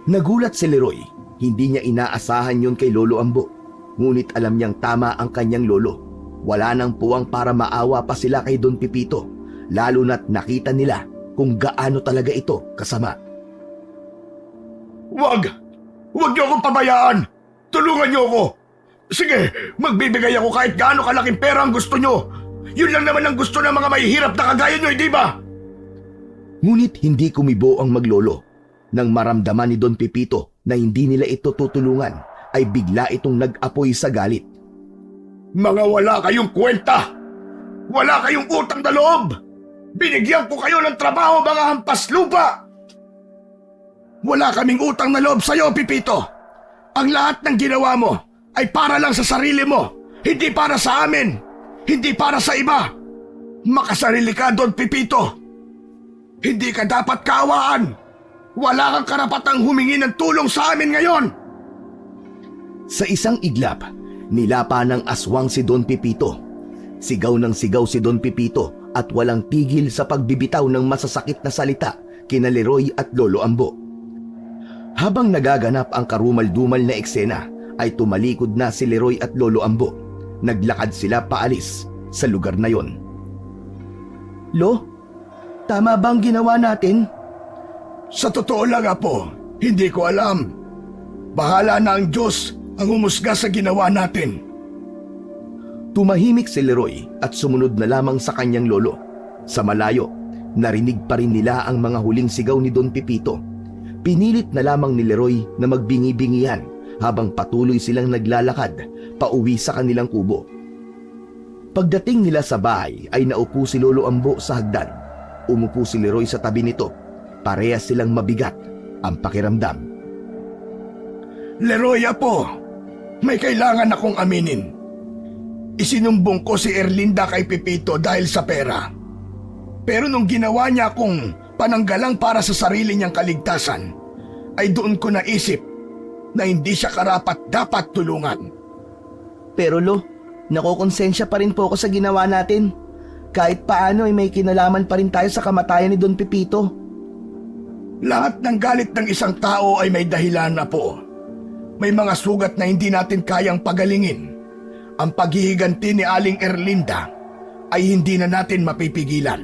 Nagulat si Leroy. Hindi niya inaasahan yun kay Lolo Ambo. Ngunit alam niyang tama ang kanyang lolo. Wala nang puwang para maawa pa sila kay Don Pipito, lalo na't nakita nila kung gaano talaga ito kasama. Wag! Huwag niyo akong pabayaan! Tulungan niyo ako! Sige, magbibigay ako kahit gaano kalaking pera ang gusto niyo! Yun lang naman ang gusto ng mga mahihirap na kagaya niyo, di ba? Ngunit hindi kumibo ang maglolo. Nang maramdaman ni Don Pipito na hindi nila ito tutulungan, ay bigla itong nag-apoy sa galit. Mga wala kayong kwenta! Wala kayong utang na loob! Binigyan ko kayo ng trabaho, mga hampas lupa! Wala kaming utang na loob sa'yo, Pipito! Ang lahat ng ginawa mo ay para lang sa sarili mo, hindi para sa amin, hindi para sa iba. Makasarili ka, Don Pipito. Hindi ka dapat kaawaan. Wala kang karapatang humingi ng tulong sa amin ngayon. Sa isang iglap, nilapa ng aswang si Don Pipito. Sigaw ng sigaw si Don Pipito at walang tigil sa pagbibitaw ng masasakit na salita kina Leroy at Lolo Ambo. Habang nagaganap ang karumal-dumal na eksena, ay tumalikod na si Leroy at Lolo Ambo. Naglakad sila paalis sa lugar na yon. Lo, tama ba ang ginawa natin? Sa totoo lang, Apo, hindi ko alam. Bahala na ang Diyos ang humusga sa ginawa natin. Tumahimik si Leroy at sumunod na lamang sa kanyang lolo. Sa malayo, narinig pa rin nila ang mga huling sigaw ni Don Pipito. Pinilit na lamang ni Leroy na magbingi-bingihan habang patuloy silang naglalakad pauwi sa kanilang kubo. Pagdating nila sa bahay ay naupo si Lolo Ambo sa hagdan. Umupo si Leroy sa tabi nito. Parehas silang mabigat ang pakiramdam. Leroy, Apo, may kailangan akong aminin. Isinumbong ko si Erlinda kay Pipito dahil sa pera. Pero nung ginawa niya akong pananggalang para sa sarili niyang kaligtasan, ay doon ko naisip na hindi siya karapat dapat tulungan. Pero Lo, nakokonsensya pa rin po ako sa ginawa natin. Kahit paano ay may kinalaman pa rin tayo sa kamatayan ni Don Pepito. Lahat ng galit ng isang tao ay may dahilan na po. May mga sugat na hindi natin kayang pagalingin. Ang paghihiganti ni Aling Erlinda ay hindi na natin mapipigilan.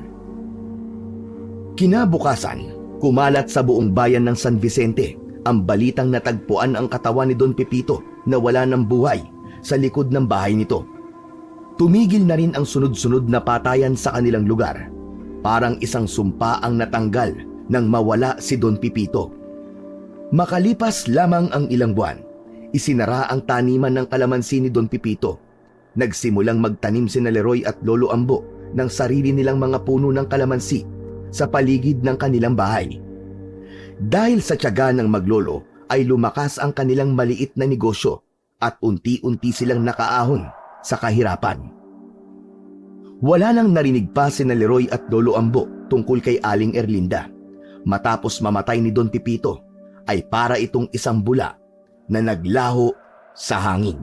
Kinabukasan, kumalat sa buong bayan ng San Vicente ang balitang natagpuan ang katawan ni Don Pepito na wala ng buhay sa likod ng bahay nito. Tumigil na rin ang sunod-sunod na patayan sa kanilang lugar. Parang isang sumpa ang natanggal nang mawala si Don Pepito. Makalipas lamang ang ilang buwan, isinara ang taniman ng kalamansi ni Don Pepito. Nagsimulang magtanim sina Leroy at Lolo Ambo ng sarili nilang mga puno ng kalamansi sa paligid ng kanilang bahay. Dahil sa tiyaga ng maglolo ay lumakas ang kanilang maliit na negosyo at unti-unti silang nakaahon sa kahirapan. Wala nang narinig pa sina Leroy at Lolo Ambo tungkol kay Aling Erlinda. Matapos mamatay ni Don Pepito ay para itong isang bula na naglaho sa hangin.